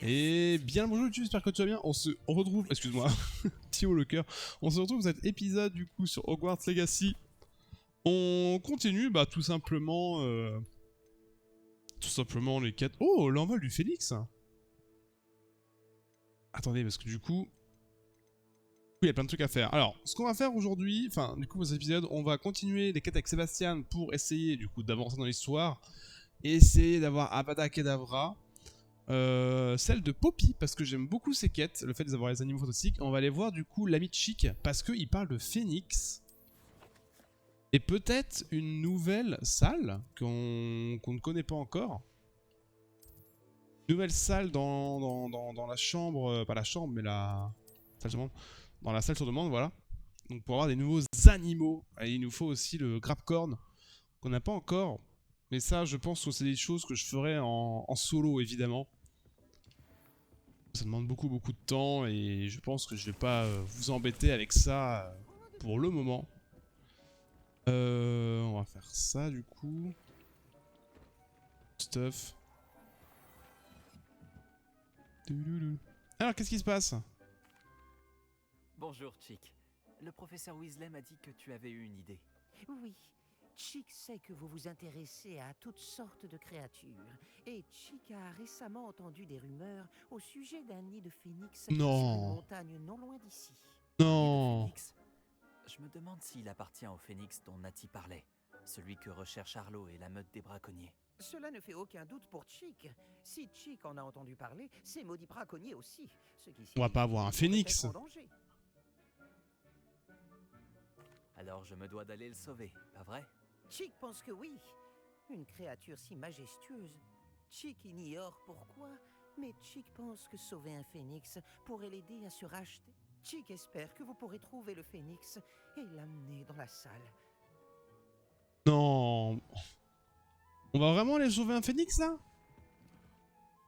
Et bien bonjour YouTube, j'espère que tu vas bien. On se retrouve, excuse-moi, Thio le cœur. On se retrouve dans cet épisode du coup sur Hogwarts Legacy. On continue tout simplement les quêtes. Oh, l'envol du Phénix. Attendez, parce que du coup, il y a plein de trucs à faire. Alors, ce qu'on va faire aujourd'hui, enfin, du coup, dans cet épisode, on va continuer les quêtes avec Sébastien pour essayer du coup d'avancer dans l'histoire et essayer d'avoir Avada Kedavra. Celle de Poppy, parce que j'aime beaucoup ces quêtes, le fait d'avoir les animaux fantastiques. On va aller voir du coup l'ami de Chic, parce qu'il parle de Phénix. Et peut-être une nouvelle salle qu'on ne connaît pas encore. Nouvelle salle dans la chambre, pas la chambre, mais la salle sur demande. Dans la salle sur demande, voilà. Donc pour avoir des nouveaux animaux. Et il nous faut aussi le Grabcorn, qu'on n'a pas encore. Mais ça, je pense que c'est des choses que je ferai en solo, évidemment. Ça demande beaucoup de temps et je pense que je vais pas vous embêter avec ça pour le moment. On va faire ça du coup. Stuff. Alors qu'est-ce qui se passe? Bonjour Chick. Le professeur Weasley m'a dit que tu avais eu une idée. Oui, Chick sait que vous vous intéressez à toutes sortes de créatures. Et Chick a récemment entendu des rumeurs au sujet d'un nid de phénix sur une montagne non loin d'ici. Non. Phénix? Je me demande s'il appartient au phénix dont Nati parlait. Celui que recherche Arlo et la meute des braconniers. Cela ne fait aucun doute pour Chick. Si Chick en a entendu parler, ces maudits braconniers aussi. Ce qui On va pas avoir un phénix. Alors je me dois d'aller le sauver, pas vrai? Chick pense que oui. Une créature si majestueuse. Chick ignore pourquoi, mais Chick pense que sauver un phénix pourrait l'aider à se racheter. Chick espère que vous pourrez trouver le phénix et l'amener dans la salle. Non. On va vraiment aller sauver un phénix là?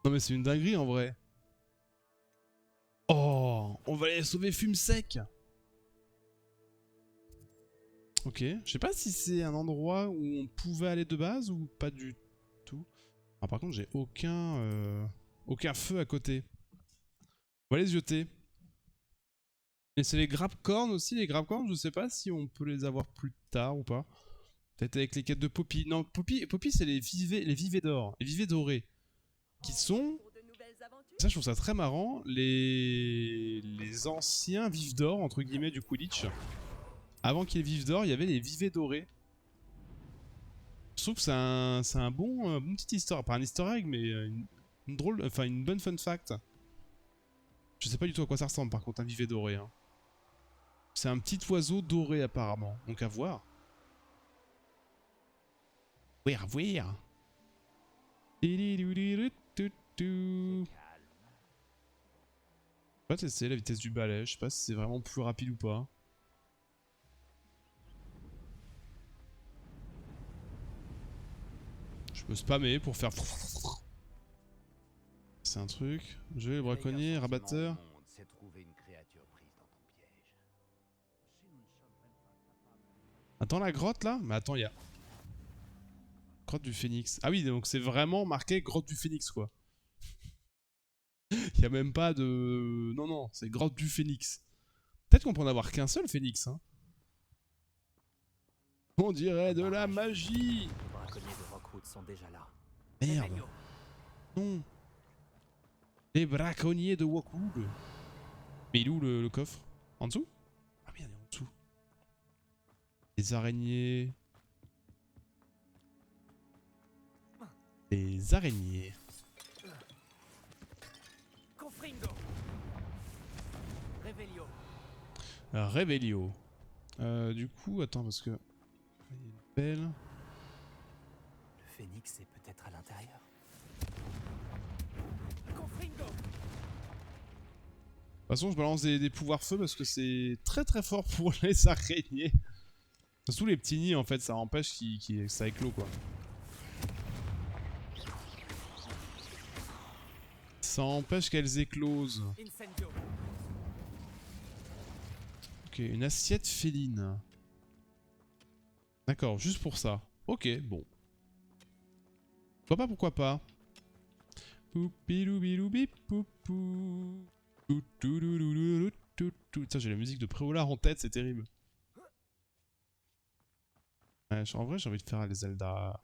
Non mais c'est une dinguerie en vrai. Oh, on va aller sauver Fume Sec. Ok, je sais pas si c'est un endroit où on pouvait aller de base ou pas du tout. Ah, par contre j'ai aucun feu à côté. On va les jeter. Et c'est les Grabcorn aussi, les Grabcorn, je sais pas si on peut les avoir plus tard ou pas. Peut-être avec les quêtes de Poppy. Non, Poppy c'est les vivets d'or, les vivets dorés. Qui sont... Ça je trouve ça très marrant, les anciens vifs d'or, entre guillemets, du Quidditch. Avant qu'il y ait les vifs d'or, il y avait les vivets dorés. Je trouve que c'est un bon petit histoire, pas un easter egg, mais une bonne fun fact. Je sais pas du tout à quoi ça ressemble par contre un vivet doré. Hein. C'est un petit oiseau doré apparemment, donc à voir. Oui, à voir. On va tester la vitesse du balai, je sais pas si c'est vraiment plus rapide ou pas. Je peux spammer pour faire... C'est un truc. Je vais braconnier, rabatteur. Attends la grotte là? Mais attends, il y a... Grotte du Phénix. Ah oui, donc c'est vraiment marqué Grotte du Phénix quoi. Il y a même pas de... Non, c'est Grotte du Phénix. Peut-être qu'on peut en avoir qu'un seul Phénix. Hein. On dirait de la magie. Les braconniers de Rockwood sont déjà là. Merde. Non. Les braconniers de Rockwood. Mais il est où le coffre? En dessous? Ah merde, il est en dessous. Les araignées. Les araignées. Confringo. Revelio. Revelio. Du coup, attends, parce que... Il y a une pelle. Le phénix est peut-être à l'intérieur. Confringo. De toute façon, je balance des pouvoirs feu parce que c'est très fort pour les araignées. Surtout les petits nids, en fait, ça empêche ça éclot, quoi. Ça empêche qu'elles éclosent. Incendio. Ok, une assiette féline. D'accord, juste pour ça. Ok, bon. Pourquoi pas. Putain, j'ai la musique de Préolard en tête, c'est terrible. Ouais, en vrai, j'ai envie de faire les Zelda.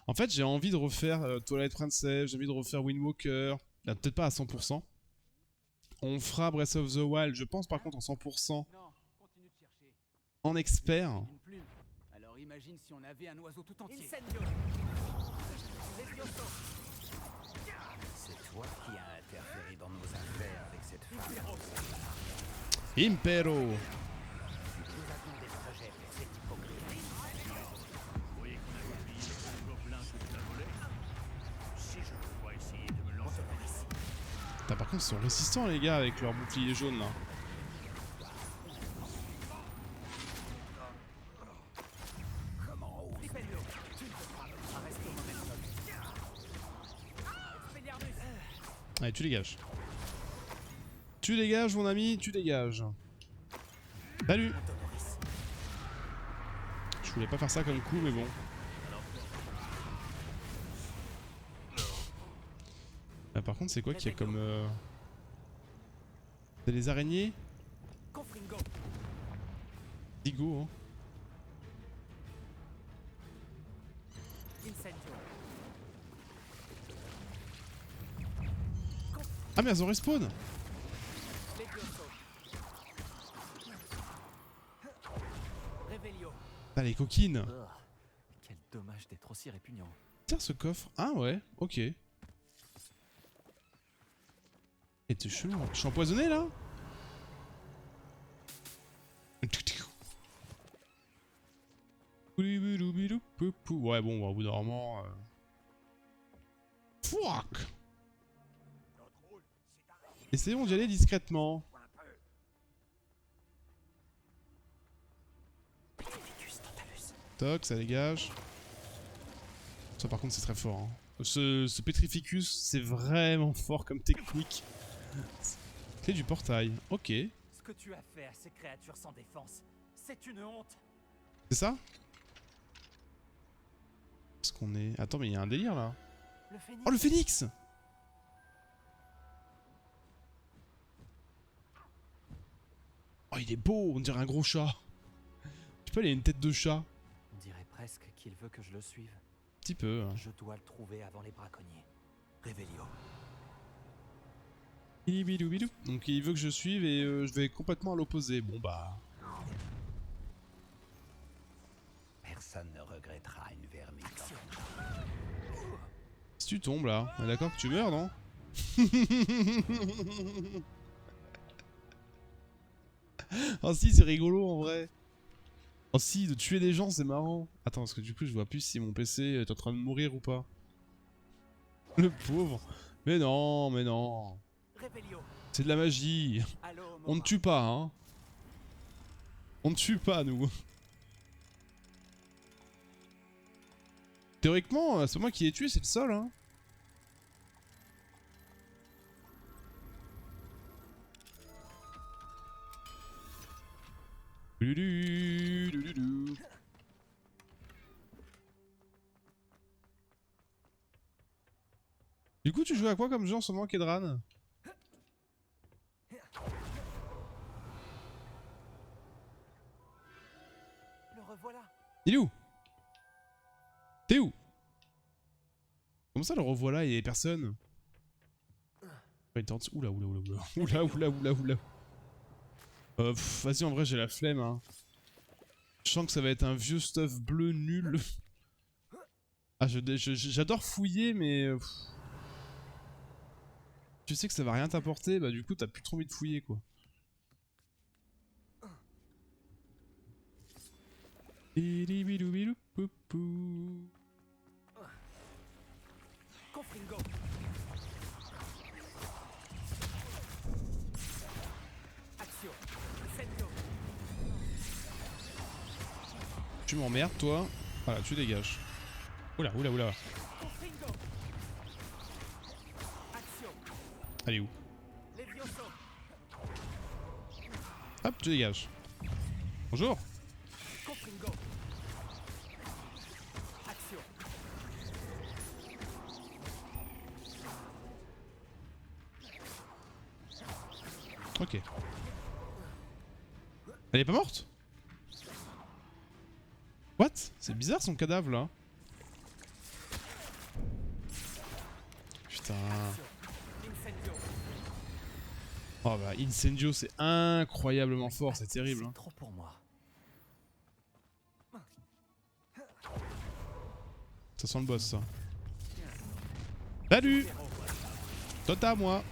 En fait, j'ai envie de refaire Twilight Princess, j'ai envie de refaire Wind Walker. Là, peut-être pas à 100%. On fera Breath of the Wild, je pense par contre en 100% en expert. Alors imagine si on avait un oiseau tout entier. C'est toi qui as interféré dans nos affaires avec cette femme. Impero. Nous avions des projets pour cette hypocrite. Vous voyez qu'on a oublié le gobelin que tu as volé? Si je dois essayer de me lancer par ici. Putain, par contre, ils sont résistants les gars avec leur bouclier jaune là. Allez, tu dégages. Tu dégages, mon ami, tu dégages. Salut. Je voulais pas faire ça comme coup, mais bon. Par contre, c'est quoi qu'il y a comme... C'est les araignées? Digo, hein. Ah mais elles ont respawn. Ah les coquines. Oh, quel dommage d'être aussi répugnant. Tiens ce coffre. Ah ouais, ok. Et t'es chelou. Je suis empoisonné là? Ouais bon, au bout d'un moment... Fuck. Essayons d'y aller discrètement. Toc, ça dégage. Ça par contre c'est très fort. Hein. Ce Petrificus, c'est vraiment fort comme technique. Clé du portail, ok. Ce que tu as fait à ces créatures sans défense, c'est une honte. C'est ça? Est-ce qu'on est... Attends mais il y a un délire là. Le phénix. Oh le phénix! Oh il est beau, on dirait un gros chat. Je sais pas, il a une tête de chat. On dirait presque qu'il veut que je le suive. Un petit peu. Hein. Je dois le trouver avant les braconniers. Revelio. Bidou. Donc il veut que je suive et je vais complètement à l'opposé. Bon bah... Personne ne regrettera une vermine. Si tu tombes là, on est d'accord que tu meurs, non? Oh si, c'est rigolo en vrai. Oh si, de tuer des gens, c'est marrant. Attends, parce que du coup, je vois plus si mon PC est en train de mourir ou pas. Le pauvre. Mais non, mais non. C'est de la magie. On ne tue pas, hein. On ne tue pas, nous. Théoriquement, c'est moi qui ai tué, c'est le sol, hein. Du coup, tu joues à quoi comme jeu en ce moment, Kedran? Le revoilà. Il est où? T'es où? Comment ça le revoilà, il y a personne? Il était en dessous. Oula. Vas-y, en vrai, j'ai la flemme, hein. Je sens que ça va être un vieux stuff bleu nul. Ah, j'adore fouiller, mais... Tu sais que ça va rien t'apporter, bah du coup, t'as plus trop envie de fouiller, quoi. Confringo. Action. Sento. Tu m'emmerdes, toi. Voilà, tu dégages. Oula. Confringo. Action. Allez, où? Levioso. Hop, tu dégages. Bonjour. Confringo. Action. Ok. Elle est pas morte? What? C'est bizarre son cadavre là. Putain. Oh bah Incendio c'est incroyablement fort, c'est terrible. Hein. C'est trop pour moi. Ça sent le boss ça. Salut! Toi t'as à moi.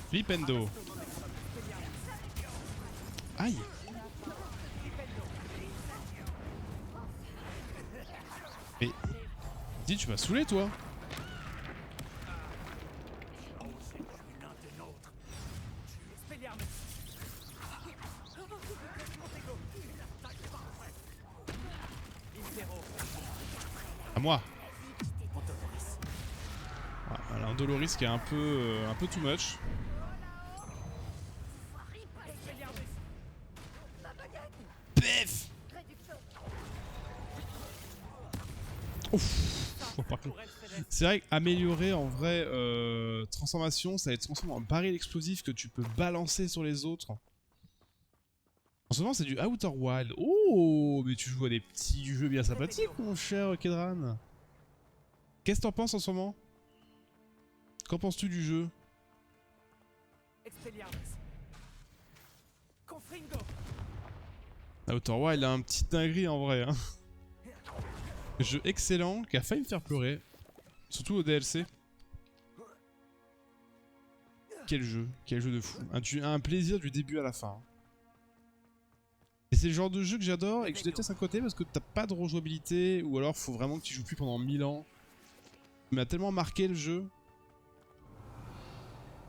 Flipendo. Aïe. Mais... Dis, tu m'as saoulé toi. À moi. Voilà, un Doloris qui est un peu too much. Pef. Ouf. C'est vrai qu'améliorer en vrai transformation, ça va être transformé en baril explosif que tu peux balancer sur les autres. En ce moment c'est du Outer Wild. Oh, mais tu joues à des petits jeux bien sympathiques mon cher Kedran. Qu'est-ce que t'en penses en ce moment? Qu'en penses-tu du jeu? Outer Wild a un petit dinguerie en vrai. Hein. Jeu excellent qui a failli me faire pleurer. Surtout au DLC. Quel jeu de fou. Un plaisir du début à la fin. Et c'est le genre de jeu que j'adore et que je déteste à côté parce que t'as pas de rejouabilité ou alors faut vraiment que tu joues plus pendant 1000 ans. Il m'a tellement marqué le jeu.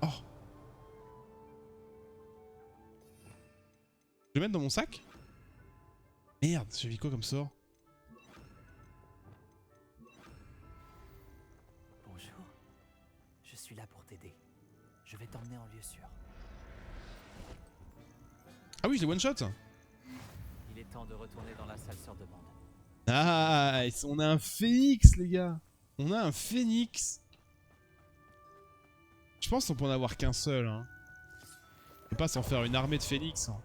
Oh. Je vais le mettre dans mon sac? Merde, j'ai vu quoi comme sort? Bonjour. Je suis là pour t'aider. Je vais t'emmener en lieu sûr. Ah oui, je l'ai one shot. Il est temps de retourner dans la salle sur demande. Ah, on a un phénix les gars. On a un phénix. Je pense qu'on peut en avoir qu'un seul. Hein. On peut pas s'en faire une armée de phénix. Hein.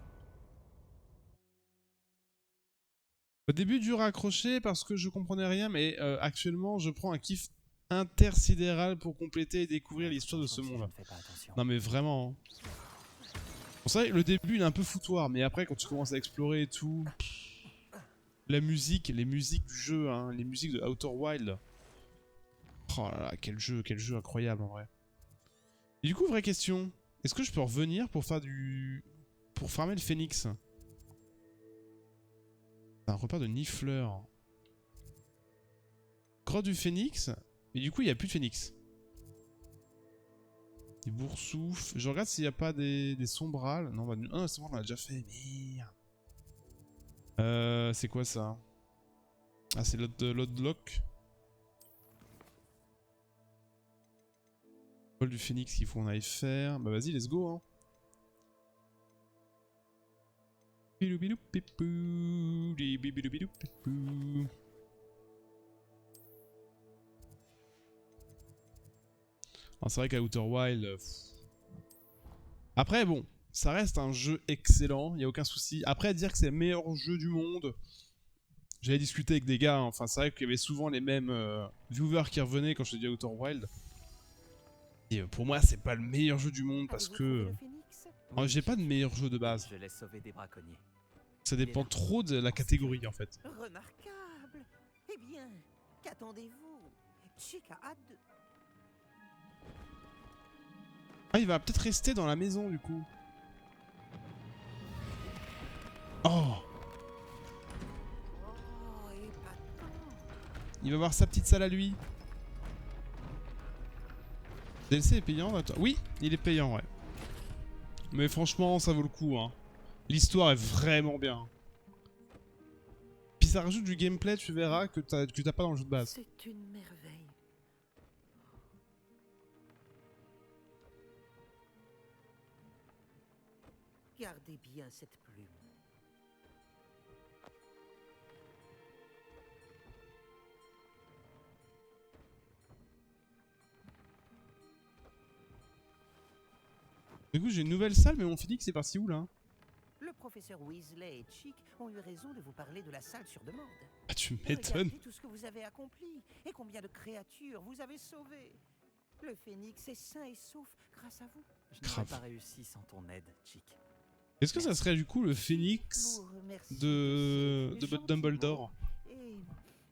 Au début dur à accrocher parce que je comprenais rien, mais actuellement je prends un kiff intersidéral pour compléter et découvrir l'histoire de ce monde. Non mais vraiment. Hein. Bon, c'est vrai, le début il est un peu foutoir, mais après quand tu commences à explorer et tout... La musique, les musiques du jeu, hein, les musiques de Outer Wild. Oh là là, quel jeu incroyable en vrai. Et du coup, vraie question. Est-ce que je peux revenir pour faire du... pour farmer le phénix? C'est un repas de nifleur. Grotte du phénix. Mais du coup, il n'y a plus de phénix. Des boursoufs. Je regarde s'il n'y a pas des sombrales. Non, bah, c'est bon, on l'a déjà fait. Merde. C'est quoi ça? Ah, c'est l'Oddlock. Vol du phénix qu'il faut qu'on aille faire. Bah vas-y, let's go hein. C'est vrai qu'à Outer Wild... Après bon, ça reste un jeu excellent, il n'y a aucun souci. Après dire que c'est le meilleur jeu du monde... J'avais discuté avec des gars, hein. Enfin c'est vrai qu'il y avait souvent les mêmes viewers qui revenaient quand je te dis Outer Wild. Et pour moi c'est pas le meilleur jeu du monde parce que... j'ai pas de meilleur jeu de base. Je l'ai sauvé des braconniers. Ça dépend trop de la catégorie en fait. Remarquable. Eh bien, qu'attendez-vous? Chick a hâte de... Ah, il va peut-être rester dans la maison du coup. Oh! Oh, épatant. Il va avoir sa petite salle à lui. DLC est payant là, toi? Oui, il est payant, ouais. Mais franchement, ça vaut le coup, hein. L'histoire est vraiment bien. Puis ça rajoute du gameplay, tu verras, que t'as pas dans le jeu de base. C'est une merveille. Gardez bien cette plume. Du coup, j'ai une nouvelle salle, mais mon Phoenix est parti où là? Le professeur Weasley et Chick ont eu raison de vous parler de la salle sur demande. Ah, tu Et m'étonnes. regardez tout ce que vous avez accompli et combien de créatures vous avez sauvées. Le phénix est sain et sauf grâce à vous. Je n'aurais Grave. pas réussi sans ton aide, Chick. Est-ce que ça serait du coup le Phoenix Vous remercie de ces gentils Dumbledore? mots, et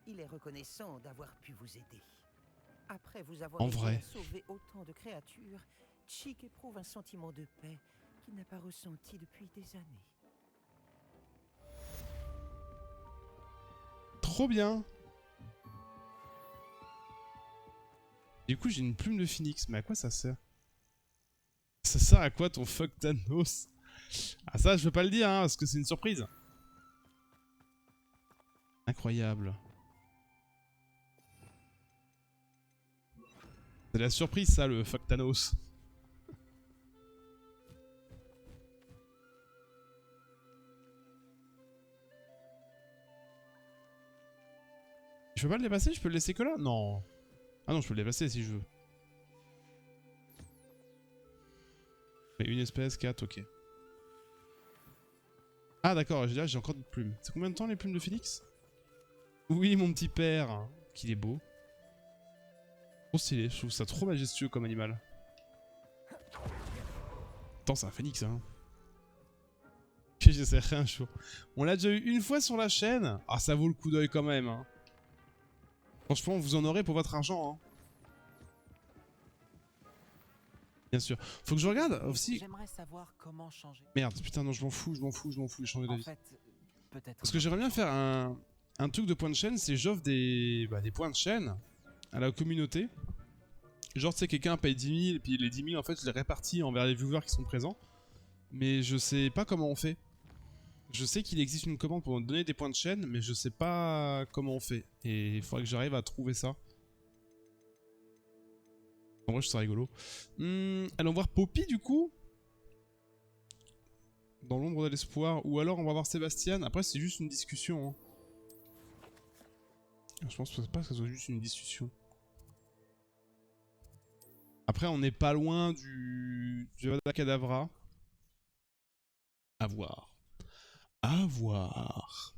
il est reconnaissant d'avoir pu vous aider. Après vous En avoir aidé vrai. à sauver autant de créatures, Chick éprouve un sentiment de paix qu'il n'a pas ressenti depuis des années. Trop bien. Du coup, j'ai une plume de Phoenix, mais à quoi ça sert? Ça sert à quoi ton fuck Thanos? Ah ça, je peux pas le dire, hein, parce que c'est une surprise. Incroyable. C'est la surprise, ça, le fuck Thanos. Je peux pas le dépasser? Je peux le laisser que là? Non. Ah non, je peux le dépasser si je veux. Mais une espèce, 4, ok. Ah d'accord, j'ai encore d'autres plumes. C'est combien de temps les plumes de Phoenix? Oui, mon petit père. Qu'il est beau. Trop stylé, je trouve ça trop majestueux comme animal. Attends, c'est un phénix, hein. J'essaierai un jour. On l'a déjà eu une fois sur la chaîne. Ah, ça vaut le coup d'œil quand même, hein. Franchement, vous en aurez pour votre argent, hein. Bien sûr. Faut que je regarde aussi. J'aimerais savoir comment changer. Merde, putain, non, je m'en fous, j'ai changé En d'avis. fait, peut-être. Parce que j'aimerais bien faire un truc de points de chaîne, c'est j'offre des points de chaîne à la communauté. Genre, tu sais, quelqu'un paye 10 000, et puis les 10 000, en fait, je les répartis envers les viewers qui sont présents. Mais je sais pas comment on fait. Je sais qu'il existe une commande pour nous donner des points de chaîne, mais je sais pas comment on fait. Et il faudrait que j'arrive à trouver ça. En vrai, je trouve ça rigolo. Allons voir Poppy, du coup. Dans l'ombre de l'espoir. Ou alors, on va voir Sébastien. Après, c'est juste une discussion, hein. Je pense pas que ça soit juste une discussion. Après, on n'est pas loin du Avada Kedavra. À voir. À voir.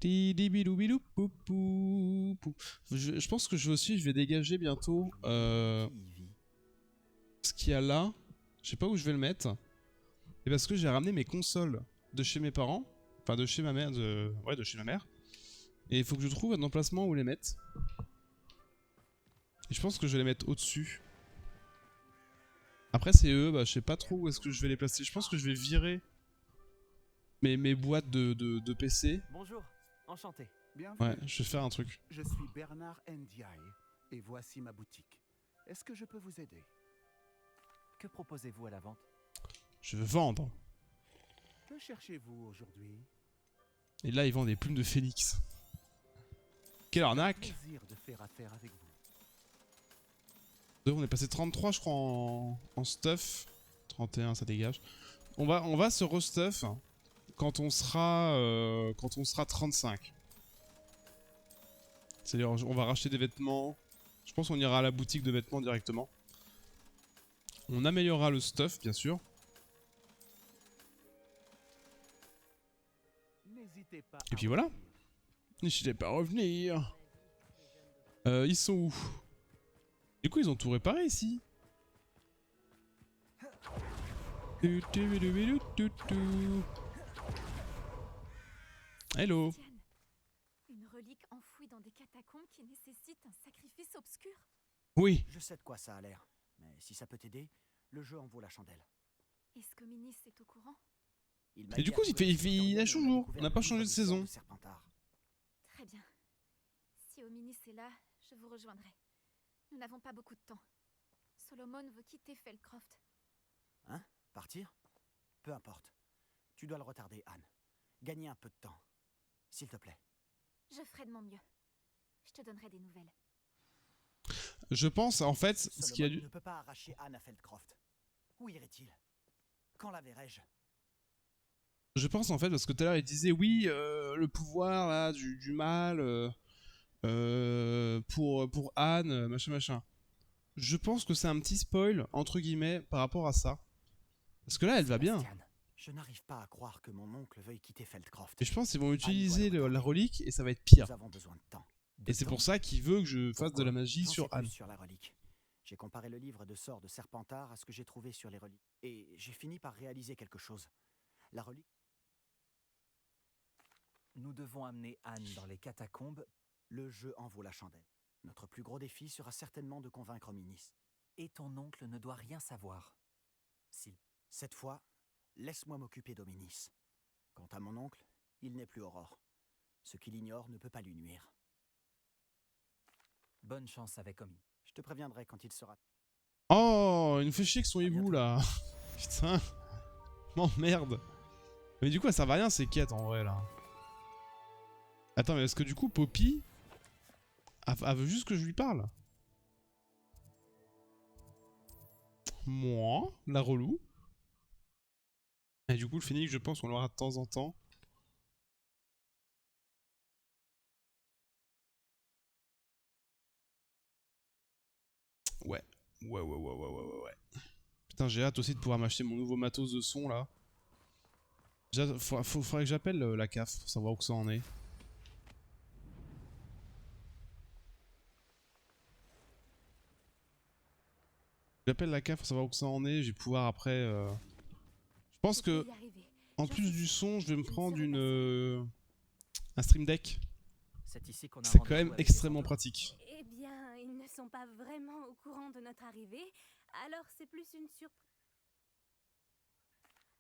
Je pense que je vais dégager bientôt ce qu'il y a là. Je sais pas où je vais le mettre. Et parce que j'ai ramené mes consoles de chez mes parents. Enfin, de chez ma mère. Ouais, de chez ma mère. Et il faut que je trouve un emplacement où les mettre. Et je pense que je vais les mettre au-dessus. Après, c'est eux, bah, je sais pas trop où est-ce que je vais les placer. Je pense que je vais virer mes boîtes de PC. Bonjour, enchanté. Bienvenue. Ouais, je vais faire un truc. Je suis Bernard Ndiaye et voici ma boutique. Est-ce que je peux vous aider? Que proposez-vous à la vente? Je veux vendre. Que cherchez-vous aujourd'hui? Et là, ils vendent des plumes de phénix. Quelle arnaque! Plaisir de faire affaire avec vous. On est passé 33, je crois, en stuff. 31, ça dégage. On va se restuff quand on sera 35. C'est-à-dire, on va racheter des vêtements. Je pense qu'on ira à la boutique de vêtements directement. On améliorera le stuff, bien sûr. N'hésitez pas. Et puis voilà. N'hésitez pas à revenir. Ils sont où? Du coup, ils ont tout réparé ici. Hello. Tienne, une relique enfouie dans des catacombes qui nécessite un sacrifice obscur. Oui. Je sais de quoi ça a l'air, mais si ça peut t'aider, le jeu en vaut la chandelle. Est-ce que Minis est au courant? Et du coup, il a toujours. On n'a pas changé de saison. Très bien. Si Ominis est là, je vous rejoindrai. Nous n'avons pas beaucoup de temps. Solomon veut quitter Feldcroft. Hein? Partir? Peu importe. Tu dois le retarder, Anne. Gagner un peu de temps. S'il te plaît. Je ferai de mon mieux. Je te donnerai des nouvelles. Je pense, en fait, ce qu'il y a Solomon du... ne peut pas arracher Anne à Feldcroft. Où irait-il? Quand la verrai-je? Je pense, en fait, parce que tout à l'heure, il disait, oui, le pouvoir, là, du mal, pour Anne, machin, machin. je pense que c'est un petit spoil, entre guillemets, par rapport à ça. Parce que là, elle va bien. Sébastien, je n'arrive pas à croire que mon oncle veuille quitter Feldcroft. Et je pense qu'ils vont utiliser Anne doit le la retrouver. relique et ça va être pire. Nous avons besoin de temps. Et c'est pour ça qu'il veut que je fasse de la magie J'en sur sais plus Anne. sur la relique. J'ai comparé le livre de sorts de Serpentard à ce que j'ai trouvé sur les reliques. Et j'ai fini par réaliser quelque chose. La relique... Nous devons amener Anne dans les catacombes. Le jeu en vaut la chandelle. Notre plus gros défi sera certainement de convaincre Minis. Et ton oncle ne doit rien savoir. Cette fois, laisse-moi m'occuper d'Ominis. Quant à mon oncle, il n'est plus Aurore. Ce qu'il ignore ne peut pas lui nuire. Bonne chance avec Omi. Je te préviendrai quand il sera... Oh, il nous fait chier que son À hibou bientôt. là. Putain. M'emmerde. Mais du coup, ça va rien ces quêtes en vrai là. Attends, mais est-ce que du coup, Poppy. Elle veut juste que je lui parle? Moi, la relou. Et du coup, le phénix, je pense qu'on l'aura de temps en temps. Ouais. Ouais. Putain, j'ai hâte aussi de pouvoir m'acheter mon nouveau matos de son là. Déjà, faudrait que j'appelle la CAF pour savoir où que ça en est. J'appelle la CAF pour savoir où que ça en est. Je vais pouvoir après. Je pense que, en plus du son, je vais me prendre un stream deck. C'est ici qu'on a C'est un quand même rendez-vous avec les extrêmement centaures. pratique. Eh bien, ils ne sont pas vraiment au courant de notre arrivée, alors c'est plus une surprise.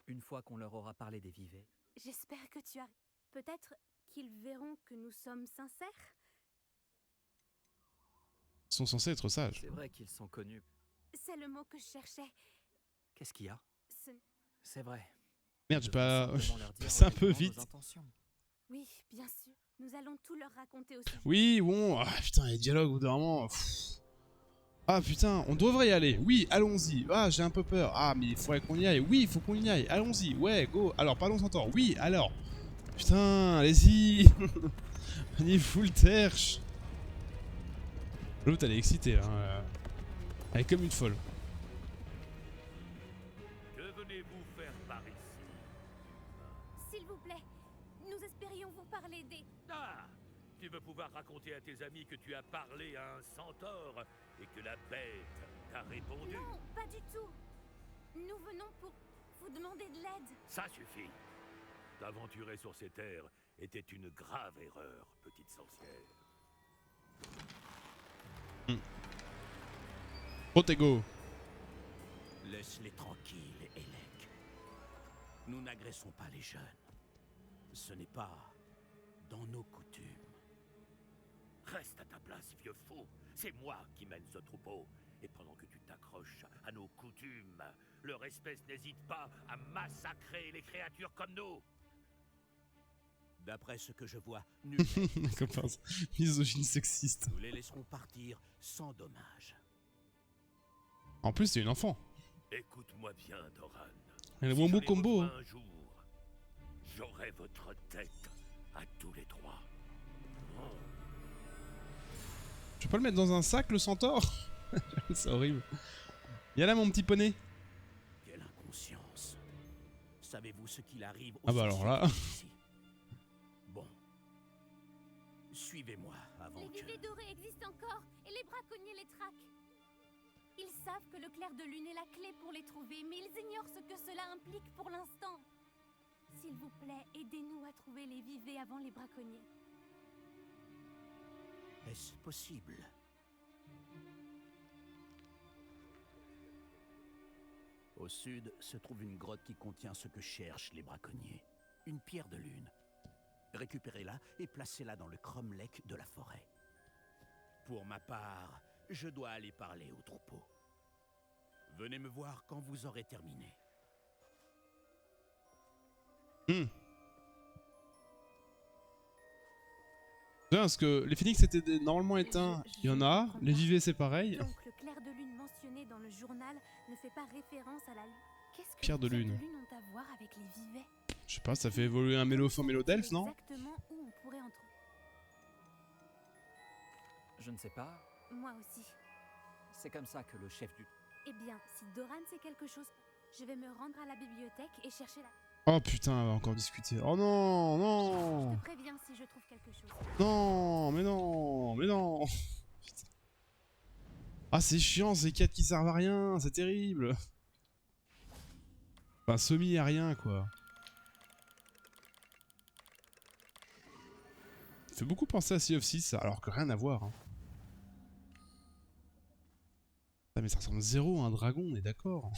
Une fois qu'on leur aura parlé des vivets, J'espère que tu as... Peut-être qu'ils verront que nous sommes sincères. Ils sont censés être sages. c'est vrai qu'ils sont connus. C'est le mot que je cherchais. Qu'est-ce qu'il y a? Ce... C'est vrai. Merde, j'ai Nous devons pas. simplement leur dire C'est un peu honnêtement nos vite. intentions. Oui, bien sûr. Nous allons tout leur raconter aussi. Oui, bon. Ah, putain, les dialogues, au bout d'un moment. Pff. Ah putain, on devrait y aller. Oui, allons-y. Ah, j'ai un peu peur. Ah, mais il faudrait qu'on y aille. Oui, il faut qu'on y aille. Allons-y. Ouais, go. Alors, parlons centaure. Oui, alors. Putain, allez-y. On y fout le terche. L'autre, elle est excitée, là. Elle est comme une folle. Que venez-vous faire par ici? S'il vous plaît, nous espérions vous parler des... Ah! Tu veux pouvoir raconter à tes amis que tu as parlé à un centaure et que la bête t'a répondu? Non, pas du tout. Nous venons pour vous demander de l'aide. Ça suffit. T'aventurer sur ces terres était une grave erreur, petite sorcière. Protego. Laisse-les tranquilles, Elec. Nous n'agressons pas les jeunes. Ce n'est pas dans nos coutumes. Reste à ta place, vieux fou. C'est moi qui mène ce troupeau. Et pendant que tu t'accroches à nos coutumes, leur espèce n'hésite pas à massacrer les créatures comme nous. D'après ce que je vois, nul n'est Comme ça. Misogyne sexiste. Nous les laisserons partir sans dommage. En plus, c'est une enfant. Écoute-moi bien, Doran. Elle a Si un je beau les combo. rejoins Hein. un jour, j'aurai votre tête à tous les trois. Je peux pas le mettre dans un sac, le centaure? C'est horrible. Viens là, mon petit poney. Quelle inconscience. Savez-vous ce qu'il arrive aux Ah bah alors là. sorciers ici? Bon. Suivez-moi avant Les que... vivets dorés existent encore et les braconniers les traquent. Ils savent que le clair de lune est la clé pour les trouver, mais ils ignorent ce que cela implique pour l'instant. S'il vous plaît, aidez-nous à trouver les vivets avant les braconniers. Est-ce possible? Au sud se trouve une grotte qui contient ce que cherchent les braconniers. Une pierre de lune. Récupérez-la et placez-la dans le cromlech de la forêt. Pour ma part, je dois aller parler au troupeau. Venez me voir quand vous aurez terminé. Bien, parce que les phénix étaient normalement éteints. Il y en a. comprends Les pas. vivets, c'est pareil. Donc le clair de lune mentionné dans le journal ne fait pas référence à la lune. Qu'est-ce que Pierre de les lune. ont à voir avec les vivets? Je sais pas, ça fait évoluer un mélofin mélodelfe, non? Exactement où on pourrait en trouver. Je ne sais pas. Moi aussi. C'est comme ça que le chef du... Eh bien, si Doran sait quelque chose, je vais me rendre à la bibliothèque et chercher la... Oh putain, on va encore discuter. Oh non, Je non, te préviens si je trouve quelque chose. non, mais non, mais non. Putain. Ah c'est chiant, ces quêtes qui servent à rien, c'est terrible. Enfin, semi à rien quoi. Ça fait beaucoup penser à Sea of 6, alors que rien à voir. Hein. Ah, mais ça ressemble zéro à un dragon, on est d'accord.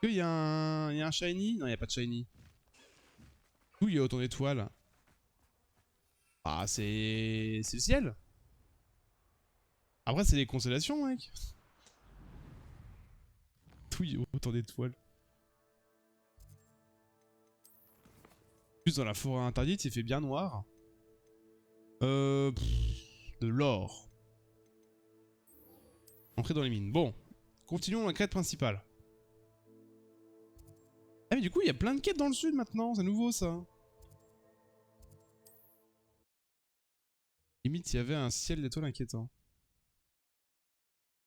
Il y a un shiny? Non, il n'y a pas de shiny. Où il y a autant d'étoiles? Ah, c'est le ciel. Après, c'est les constellations, mec. D'où il y a autant d'étoiles? Plus dans la forêt interdite, il fait bien noir. De l'or. Entrer dans les mines. Bon, continuons la quête principale. Ah mais du coup, il y a plein de quêtes dans le sud maintenant, c'est nouveau ça. Limite, il y avait un ciel d'étoiles inquiétant.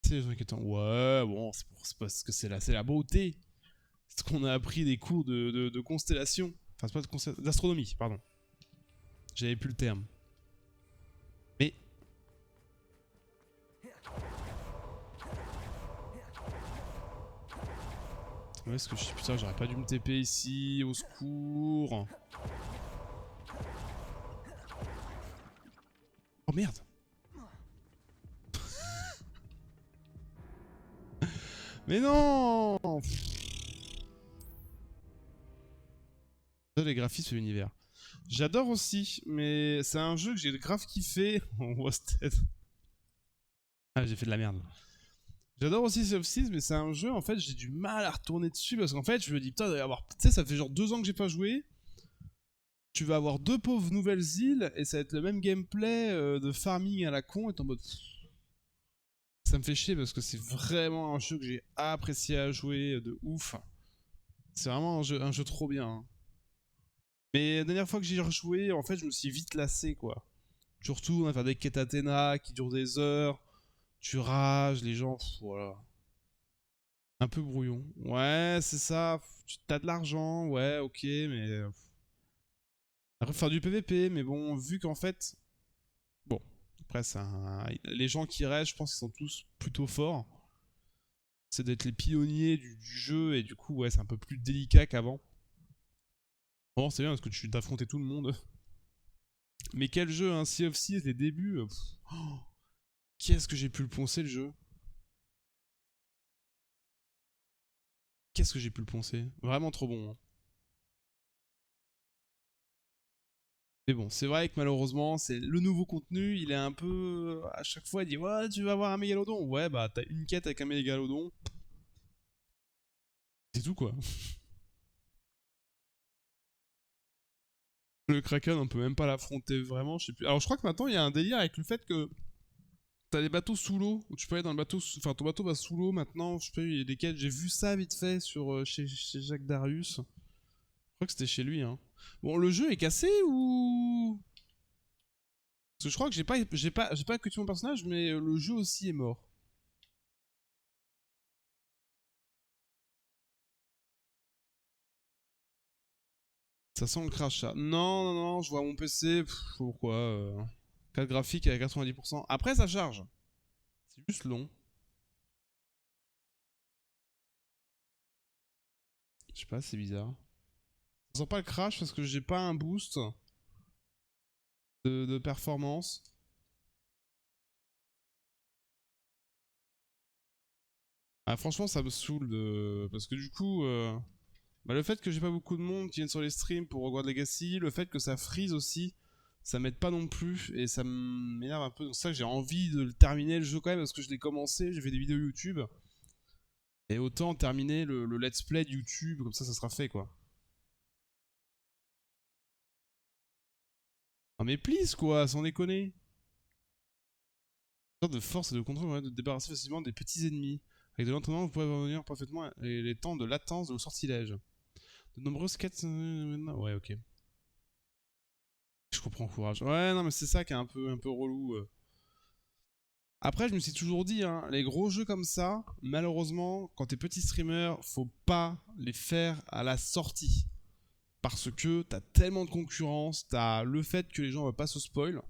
Ciel d'étoiles inquiétant. Ouais, bon, c'est parce que c'est la beauté. C'est ce qu'on a appris des cours de constellation. Enfin, c'est pas de constellation, d'astronomie, pardon. J'avais plus le terme. Mais... Où est-ce que je suis? Putain, j'aurais pas dû me TP ici, au secours. Oh merde. Mais non. Les graphismes et l'univers. J'adore aussi, mais c'est un jeu que j'ai grave kiffé. On voit cette tête. Ah, j'ai fait de la merde. J'adore aussi Sea of 6, mais c'est un jeu, en fait, j'ai du mal à retourner dessus parce qu'en fait, je me dis, putain, tu sais, ça fait genre 2 ans que j'ai pas joué. Tu vas avoir 2 pauvres nouvelles îles et ça va être le même gameplay de farming à la con et t'es en mode. Ça me fait chier parce que c'est vraiment un jeu que j'ai apprécié à jouer de ouf. C'est vraiment un jeu trop bien. Hein. Mais la dernière fois que j'y ai rejoué, en fait, je me suis vite lassé, quoi. Tu retournes à faire des quêtes Athéna qui durent des heures. Tu rages, les gens, voilà. Un peu brouillon. Ouais, c'est ça. T'as de l'argent, ouais, ok, mais... Après, faire du PVP, mais bon, vu qu'en fait... Bon, après, les gens qui restent, je pense qu'ils sont tous plutôt forts. C'est d'être les pionniers du jeu, et du coup, ouais, c'est un peu plus délicat qu'avant. Bon, c'est bien, parce que tu t'affrontais tout le monde. Mais quel jeu, hein, Sea of 6, les débuts... Oh, qu'est-ce que j'ai pu le poncer, le jeu? Qu'est-ce que j'ai pu le poncer? Vraiment trop bon. Hein. Mais bon, c'est vrai que malheureusement, c'est le nouveau contenu, il est un peu... À chaque fois, il dit « Ouais, tu vas avoir un mégalodon ». Ouais, bah, t'as une quête avec un mégalodon. C'est tout, quoi. Le Kraken, on peut même pas l'affronter vraiment, je sais plus. Alors, je crois que maintenant, il y a un délire avec le fait que... T'as des bateaux sous l'eau, où tu peux aller dans le bateau... Enfin, ton bateau va sous l'eau maintenant, je sais pas, il y a des quêtes... J'ai vu ça vite fait sur, chez Jacques Darius. Je crois que c'était chez lui, hein. Bon, le jeu est cassé ou... Parce que je crois que j'ai pas que tué mon personnage, mais le jeu aussi est mort. Ça sent le crachat. Non, non, non, je vois mon PC. Pourquoi 4 graphiques à 90%. Après, ça charge. C'est juste long. Je sais pas, c'est bizarre. Ça sent pas le crash parce que j'ai pas un boost de performance. Ah, franchement, ça me saoule parce que du coup, bah, le fait que j'ai pas beaucoup de monde qui viennent sur les streams pour Hogwarts Legacy, le fait que ça freeze aussi, ça m'aide pas non plus et ça m'énerve un peu. Donc, c'est ça que j'ai envie de le terminer le jeu quand même parce que je l'ai commencé, j'ai fait des vidéos YouTube. Et autant terminer le let's play de YouTube, comme ça sera fait quoi. Ah mais please quoi, sans déconner. Une sorte de force et de contrôle permet de débarrasser facilement des petits ennemis. Avec de l'entraînement, vous pouvez revenir parfaitement les temps de latence de vos sortilèges. De nombreuses quêtes... Ouais, ok. comprends, courage. Ouais, non, mais c'est ça qui est un peu relou. Après, je me suis toujours dit, hein, les gros jeux comme ça, malheureusement, quand t'es petit streamer, faut pas les faire à la sortie. Parce que t'as tellement de concurrence, t'as le fait que les gens ne veulent pas se spoil,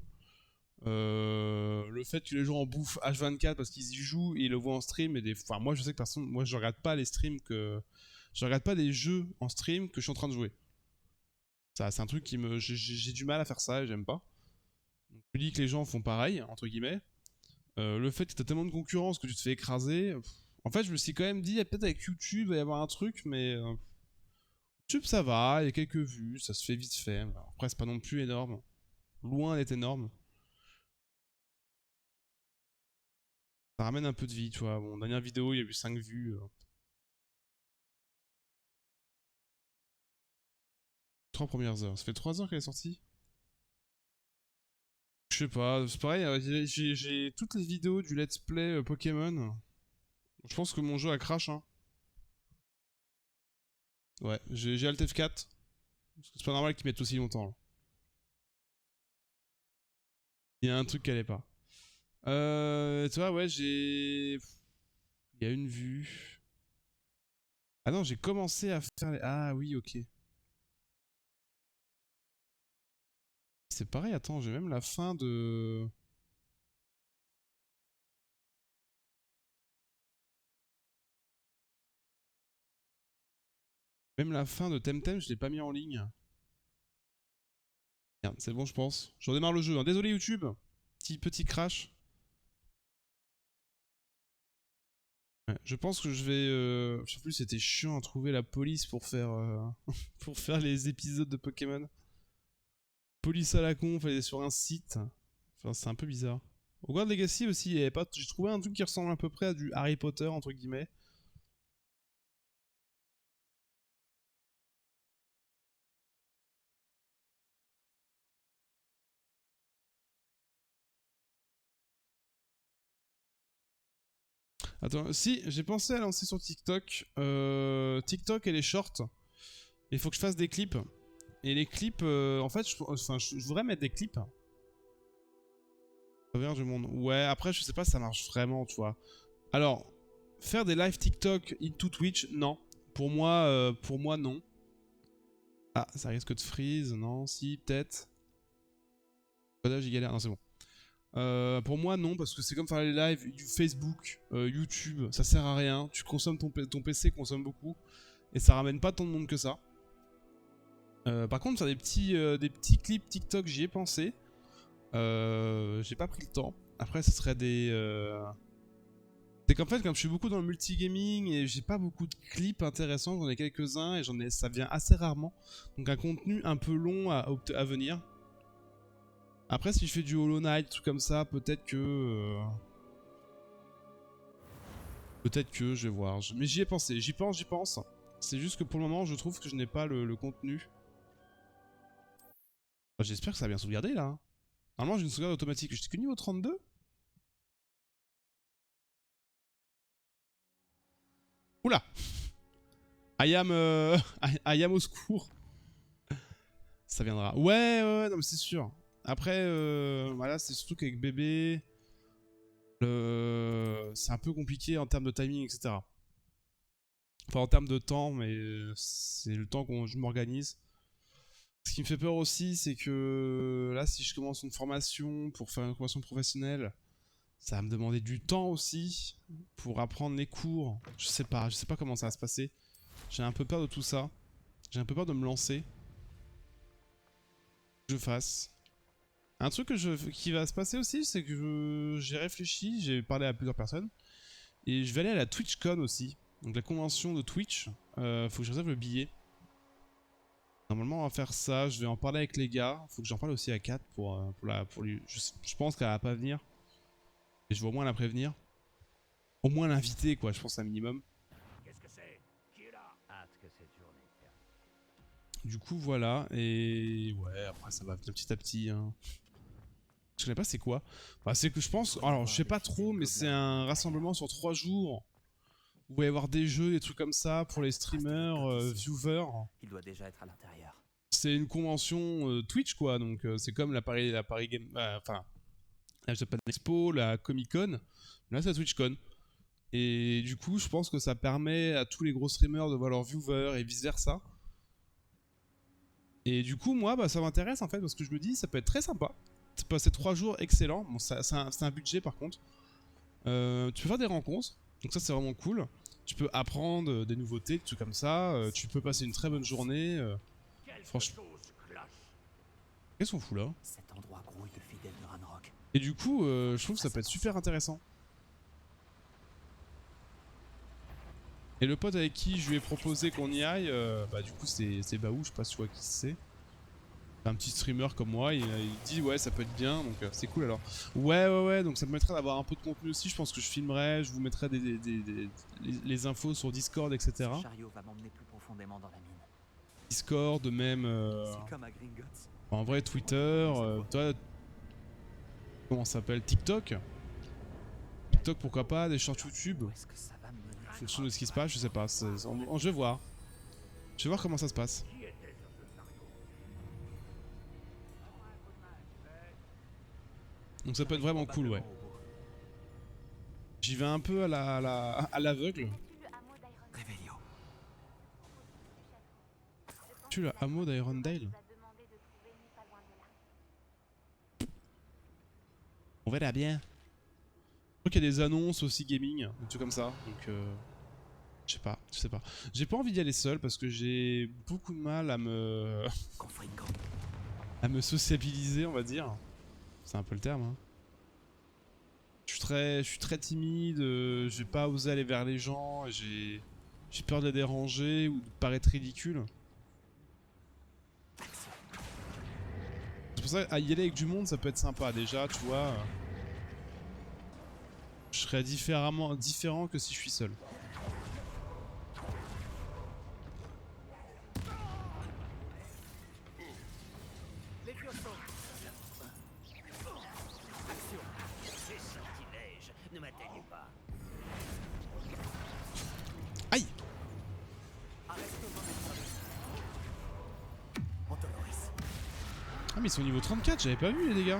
le fait que les gens en bouffent H24 parce qu'ils y jouent et ils le voient en stream. Enfin, moi, je sais que moi, je regarde pas les streams je regarde pas des jeux en stream que je suis en train de jouer. Ça, c'est un truc qui me... J'ai du mal à faire ça et j'aime pas. Donc, je dis que les gens font pareil, entre guillemets. Le fait que t'as tellement de concurrence que tu te fais écraser... En fait, je me suis quand même dit, peut-être avec YouTube, il va y avoir un truc, mais... YouTube, ça va, il y a quelques vues, ça se fait vite fait. Après, c'est pas non plus énorme. Loin d'être énorme. Ça ramène un peu de vie, tu vois. Bon, dernière vidéo, il y a eu 5 vues. 3 premières heures. Ça fait 3 heures qu'elle est sortie? Je sais pas, c'est pareil, j'ai toutes les vidéos du let's play Pokémon. Je pense que mon jeu a crash, hein. Ouais, j'ai Alt F4. Parce que c'est pas normal qu'ils mettent aussi longtemps. Là. Il y a un truc qui allait pas. Tu vois, ouais, j'ai... Il y a une vue. Ah non, j'ai commencé à faire les... Ah oui, ok. C'est pareil, attends, j'ai même la fin de... Même la fin de Temtem, je l'ai pas mis en ligne. Merde, c'est bon, je pense. Je redémarre le jeu. Hein. Désolé, YouTube. Petit crash. Ouais, je pense que je vais... Je sais plus, c'était chiant à trouver la police pour faire, pour faire les épisodes de Pokémon. Police à la con, fallait aller sur un site. Enfin, c'est un peu bizarre. Hogwarts Legacy aussi, il y avait pas... j'ai trouvé un truc qui ressemble à peu près à du Harry Potter, entre guillemets. Attends, si, j'ai pensé à lancer sur TikTok. TikTok et les shorts. Il faut que je fasse des clips. Et les clips, en fait, je voudrais mettre des clips. Travers du monde. Ouais, après, je sais pas si ça marche vraiment, tu vois. Alors, faire des live TikTok into Twitch, non. Pour moi, non. Ah, ça risque de freeze, non, si, peut-être. Codage, il galère, non, c'est bon. Pour moi, non, parce que c'est comme faire les lives Facebook, YouTube, ça sert à rien. Tu consommes ton PC consomme beaucoup et ça ramène pas tant de monde que ça. Par contre, faire des petits clips TikTok, j'y ai pensé. J'ai pas pris le temps. Après, ce serait des. C'est qu'en fait, comme je suis beaucoup dans le multigaming et j'ai pas beaucoup de clips intéressants, j'en ai quelques-uns et ça vient assez rarement. Donc un contenu un peu long à venir. Après, si je fais du Hollow Knight, truc comme ça, peut-être que... Peut-être que, je vais voir. Mais j'y ai pensé, j'y pense. C'est juste que pour le moment, je trouve que je n'ai pas le contenu. J'espère que ça va bien sauvegarder, là. Normalement, j'ai une sauvegarde automatique. J'étais que niveau 32 ? Oula. I am au secours. Ça viendra. Ouais, non mais c'est sûr. Après, voilà, c'est surtout qu'avec bébé, c'est un peu compliqué en termes de timing, etc. Enfin, en termes de temps, mais c'est le temps que je m'organise. Ce qui me fait peur aussi, c'est que là, si je commence une formation pour faire une formation professionnelle, ça va me demander du temps aussi pour apprendre les cours. Je sais pas comment ça va se passer. J'ai un peu peur de tout ça. J'ai un peu peur de me lancer. Que je fasse. Un truc qui va se passer aussi, c'est que j'ai réfléchi, j'ai parlé à plusieurs personnes, et je vais aller à la TwitchCon aussi, donc la convention de Twitch. Faut que je réserve le billet. Normalement, on va faire ça, je vais en parler avec les gars, faut que j'en parle aussi à Kat pour lui. Je pense qu'elle va pas venir, et je vais au moins la prévenir. Au moins l'inviter, quoi, je pense, un minimum. Qu'est-ce que c'est? Qui est là? Hâte que cette journée termine. Du coup, voilà, et ouais, après ça va venir petit à petit, hein. Je sais pas c'est quoi. Bah, c'est que je pense... Alors je sais pas trop mais c'est un rassemblement sur 3 jours. Où il va y avoir des jeux, des trucs comme ça pour les streamers, viewers. Il doit déjà être à l'intérieur. c'est une convention Twitch quoi, donc c'est comme la Paris Game, enfin la Japan Expo, la Comic Con, là c'est la TwitchCon. Et du coup, je pense que ça permet à tous les gros streamers de voir leurs viewers et vice versa. Et du coup, moi, bah, ça m'intéresse en fait parce que je me dis, ça peut être très sympa. C'est passer 3 jours excellents. Bon, c'est un budget par contre. Tu peux faire des rencontres, donc ça c'est vraiment cool. Tu peux apprendre des nouveautés, des trucs comme ça. Tu peux passer une très bonne journée. Franchement. Qu'est-ce qu'on fout là? Cet endroit grouille de fidèles de Ranrock. Et du coup, je trouve que ça peut être super intéressant. Et le pote avec qui je lui ai proposé qu'on y aille, bah du coup c'est Baou, je sais pas si tu vois qui c'est. C'est un petit streamer comme moi, il dit ouais ça peut être bien, donc c'est cool alors. Ouais, donc ça me permettrait d'avoir un peu de contenu aussi, je pense que je filmerai, je vous mettrai les infos sur Discord, etc. Ce chariot va m'emmener plus profondément dans la mine. Discord, même... C'est comme à Gringotts. en vrai Twitter, toi... Comment ça s'appelle? TikTok? TikTok pourquoi pas, des shorts YouTube. Où est-ce que ça va me mener? En fonction de ce qui se passe, je sais pas. Je vais voir. Je vais voir comment ça se passe. Donc ça peut être vraiment cool, ouais. J'y vais un peu à l'aveugle. Revelio. Tu le hameau d'Irondale? On verra bien. Je crois qu'il y a des annonces aussi gaming, des trucs comme ça. Donc je sais pas. J'ai pas envie d'y aller seul parce que j'ai beaucoup de mal à me sociabiliser, on va dire. C'est un peu le terme. Hein. Je suis très timide. Je vais pas oser aller vers les gens. J'ai peur de les déranger ou de paraître ridicule. C'est pour ça qu'à y aller avec du monde, ça peut être sympa déjà, tu vois. Je serais différent que si je suis seul. Aïe! Ah mais ils sont au niveau 34, j'avais pas vu les dégâts.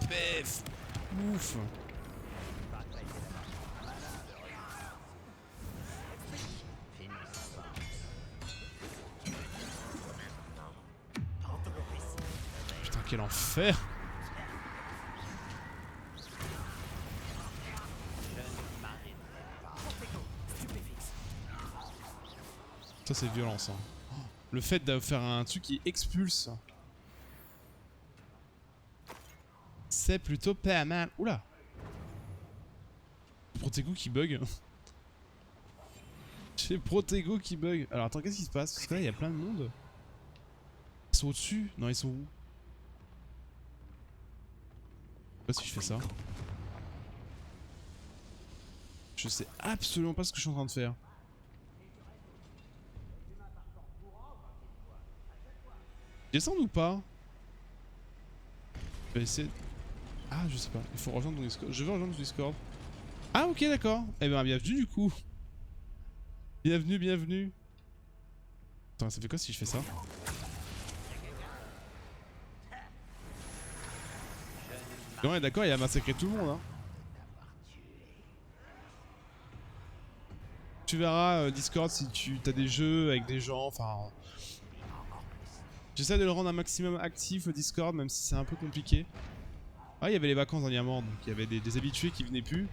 Pef! Ouf! Putain quel enfer! Ça c'est violent ça. Le fait de faire un truc qui expulse. C'est plutôt pas mal. Oula! Protego qui bug. J'ai Protego qui bug. Alors attends, qu'est-ce qui se passe? Parce que là il y a plein de monde. Ils sont au-dessus? Non, ils sont où? Je sais pas si je fais ça. Je sais absolument pas ce que je suis en train de faire. Descendre ou pas? Je vais essayer... Ah, je sais pas. Il faut rejoindre ton Discord. Je veux rejoindre ton Discord. Ah, ok, d'accord. Eh ben, bienvenue du coup. Bienvenue. Attends, ça fait quoi si je fais ça? Non, ouais, d'accord, il a massacré tout le monde, hein. Tu verras Discord si tu as des jeux avec des gens, enfin... J'essaie de le rendre un maximum actif le Discord, même si c'est un peu compliqué. Ah, il y avait les vacances dernièrement, donc il y avait des habitués qui venaient plus.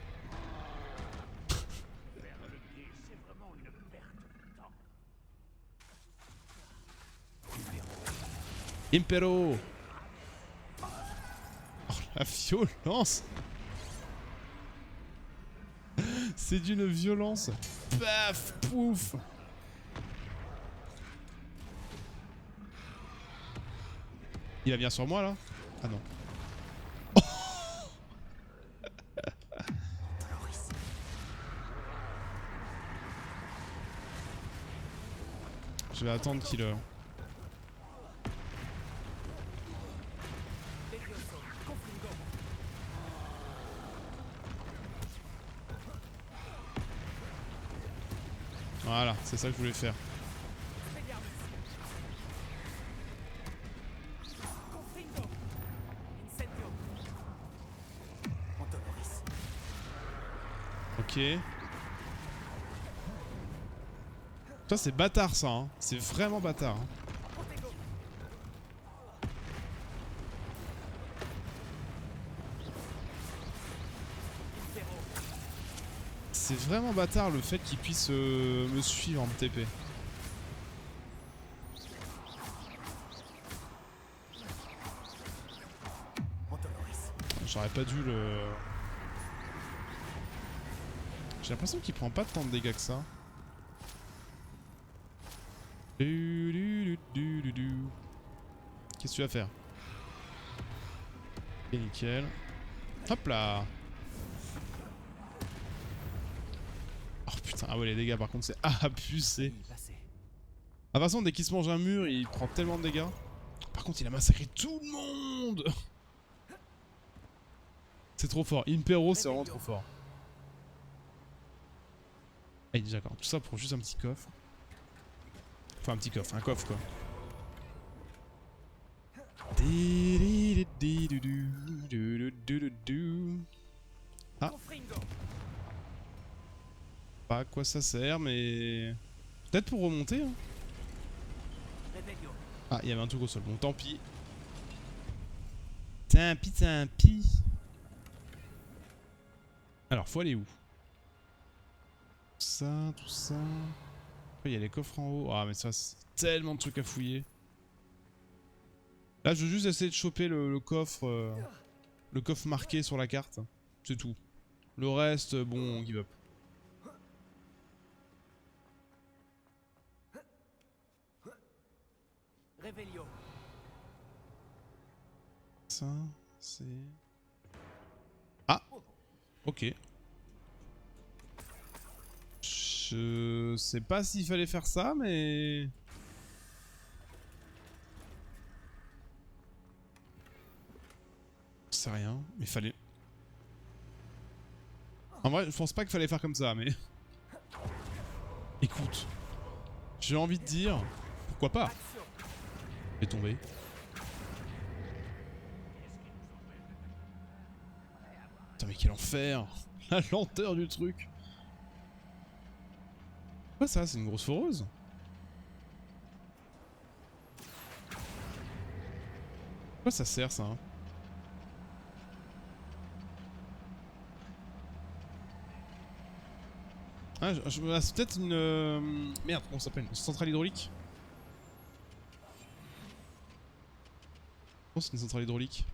Impero! Oh, la violence! C'est d'une violence! Paf! Pouf! Il va venir sur moi là? Ah non. Je vais attendre qu'il... Voilà, c'est ça que je voulais faire. Ok. Ça c'est bâtard ça, hein. C'est vraiment bâtard. Hein. C'est vraiment bâtard le fait qu'il puisse me suivre en TP. J'aurais pas dû le... J'ai l'impression qu'il prend pas tant de dégâts que ça. Qu'est-ce que tu vas faire? Ok, nickel. Hop là. Oh putain, ah ouais les dégâts par contre c'est abusé. Ah, de toute façon dès qu'il se mange un mur il prend tellement de dégâts. Par contre il a massacré tout le monde. C'est trop fort, Impero c'est vraiment trop fort. Ah déjà d'accord, tout ça pour juste un petit coffre. Enfin un petit coffre, un coffre quoi. Ah. Pas à quoi ça sert mais... Peut-être pour remonter hein. Ah il y avait un truc au sol, bon tant pis. Tant pis. Alors faut aller où? Tout ça... Après il y a les coffres en haut, ah mais ça c'est tellement de trucs à fouiller. Là je veux juste essayer de choper le coffre marqué sur la carte, c'est tout. Le reste, bon, on give up. Ça, c'est... Ah! Ok. Je sais pas s'il fallait faire ça, mais... Je sais rien, mais fallait... En vrai, je pense pas qu'il fallait faire comme ça, mais... Écoute, j'ai envie de dire... Pourquoi pas? Je vais tomber. Putain mais quel enfer! La lenteur du truc! Quoi ça? C'est une grosse foreuse? Pourquoi ça sert ça? Hein? Ah, c'est peut-être une... Merde, comment ça s'appelle? Une centrale hydraulique? Je pense que c'est une centrale hydraulique.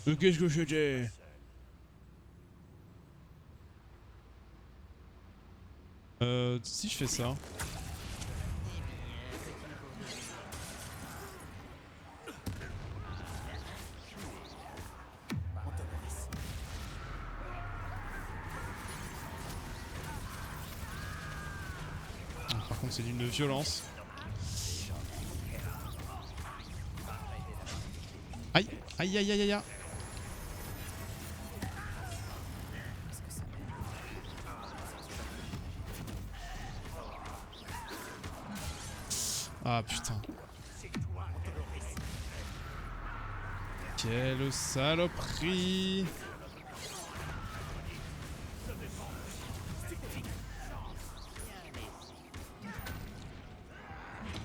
Qu'est-ce que c'était? Si je fais ça... Par contre c'est d'une violence. Aïe. Aïe aïe aïe aïe aïe. Ah putain. Quelle saloperie.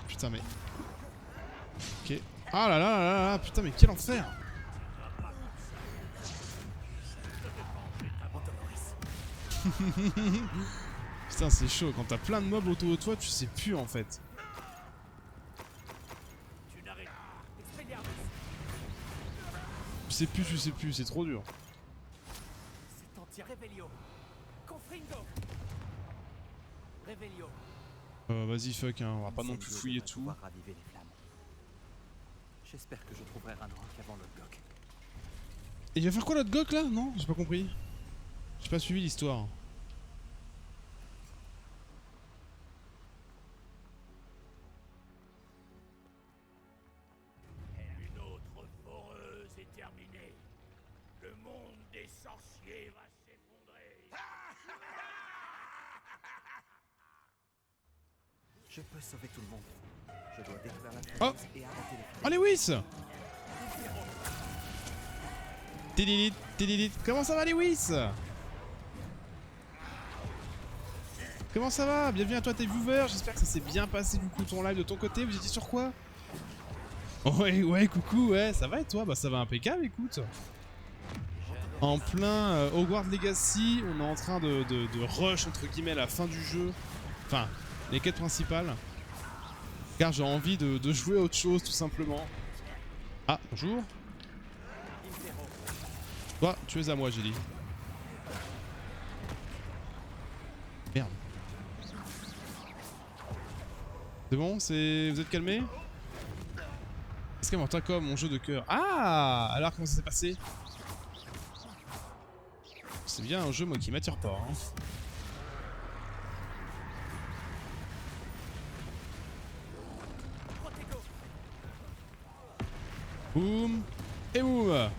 Putain mais... Ok. Ah là là là là, putain mais quel enfer. Putain c'est chaud, quand t'as plein de mobs autour de toi, tu sais plus en fait. Tu sais plus, c'est trop dur. Vas-y fuck hein, on va pas non plus fouiller tout. J'espère que je trouverai Ranrock avant Lodgok. Et il va faire quoi Lodgok là? Non, j'ai pas compris. J'ai pas suivi l'histoire. Une autre foreuse est terminée. Le monde des sorciers sorcier va s'effondrer. Je peux sauver tout le monde. Je dois détruire la Oh. falaise et arrêter les Oh Lewis! Tidilit, tidilit. Comment ça va Lewis? Comment ça va? Bienvenue à toi tes viewers, j'espère que ça s'est bien passé du coup ton live de ton côté, vous étiez sur quoi? Ouais, coucou, ouais, ça va et toi? Bah ça va impeccable, écoute. En plein Hogwarts Legacy, on est en train de rush entre guillemets la fin du jeu. Enfin, les quêtes principales. Car j'ai envie de jouer à autre chose tout simplement. Ah, bonjour. Toi, tu es à moi, j'ai dit. Merde. C'est bon, c'est... Vous êtes calmés? Est-ce qu'elle m'entend comme mon jeu de cœur? Ah! Alors comment ça s'est passé? C'est bien un jeu moi qui m'attire pas. Hein. Boum! Et boum!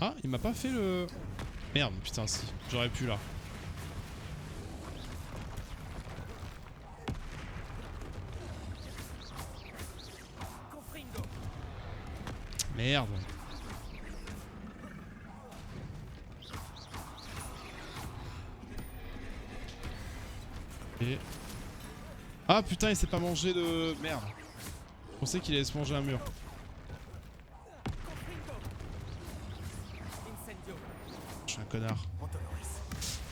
Ah, il m'a pas fait le... Merde, putain, si. J'aurais pu, là. Merde. Et... Ah, putain, il s'est pas mangé de... Merde. Je pensais qu'il allait se manger un mur. Je suis un connard.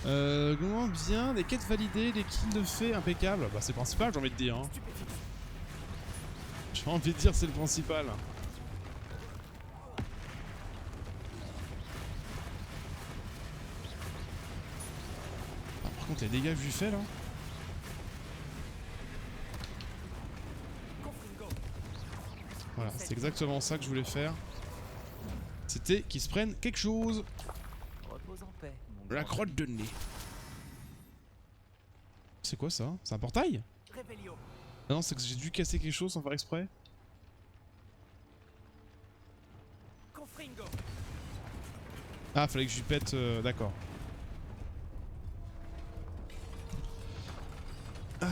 Comment bien, des quêtes validées, des kills de fait impeccables. Bah c'est le principal j'ai envie de dire. Hein. J'ai envie de dire c'est le principal. Ah, par contre les dégâts que je lui fais là. Voilà, c'est exactement ça que je voulais faire. C'était qu'ils se prennent quelque chose. Repose en paix, mon La grand crotte de nez. C'est quoi ça? C'est un portail? Réveillon. Ah non, c'est que j'ai dû casser quelque chose sans faire exprès. Confringo. Ah, fallait que je lui pète... D'accord. Ah.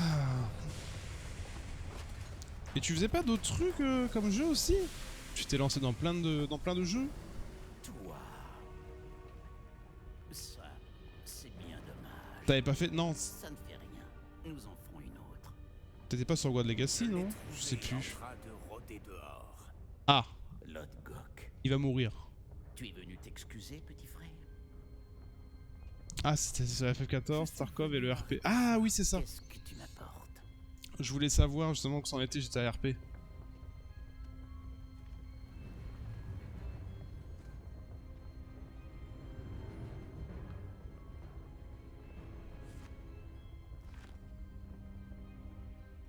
Et tu faisais pas d'autres trucs comme jeu aussi? Tu t'es lancé dans plein de jeux? Toi. Ça, c'est bien dommage. T'avais pas fait... Non, Ça ne fait rien. Nous en ferons une autre. t'étais pas sur Hogwarts Legacy, non? Je sais plus. En train de rôder dehors. Ah, Lodgok, il va mourir. tu es venu t'excuser, petit frère? Ah, c'était sur FF14, Tarkov et le RP. Ah oui, c'est ça. Qu'est-ce que tu m'apportes? Je voulais savoir justement que c'en était, j'étais à RP.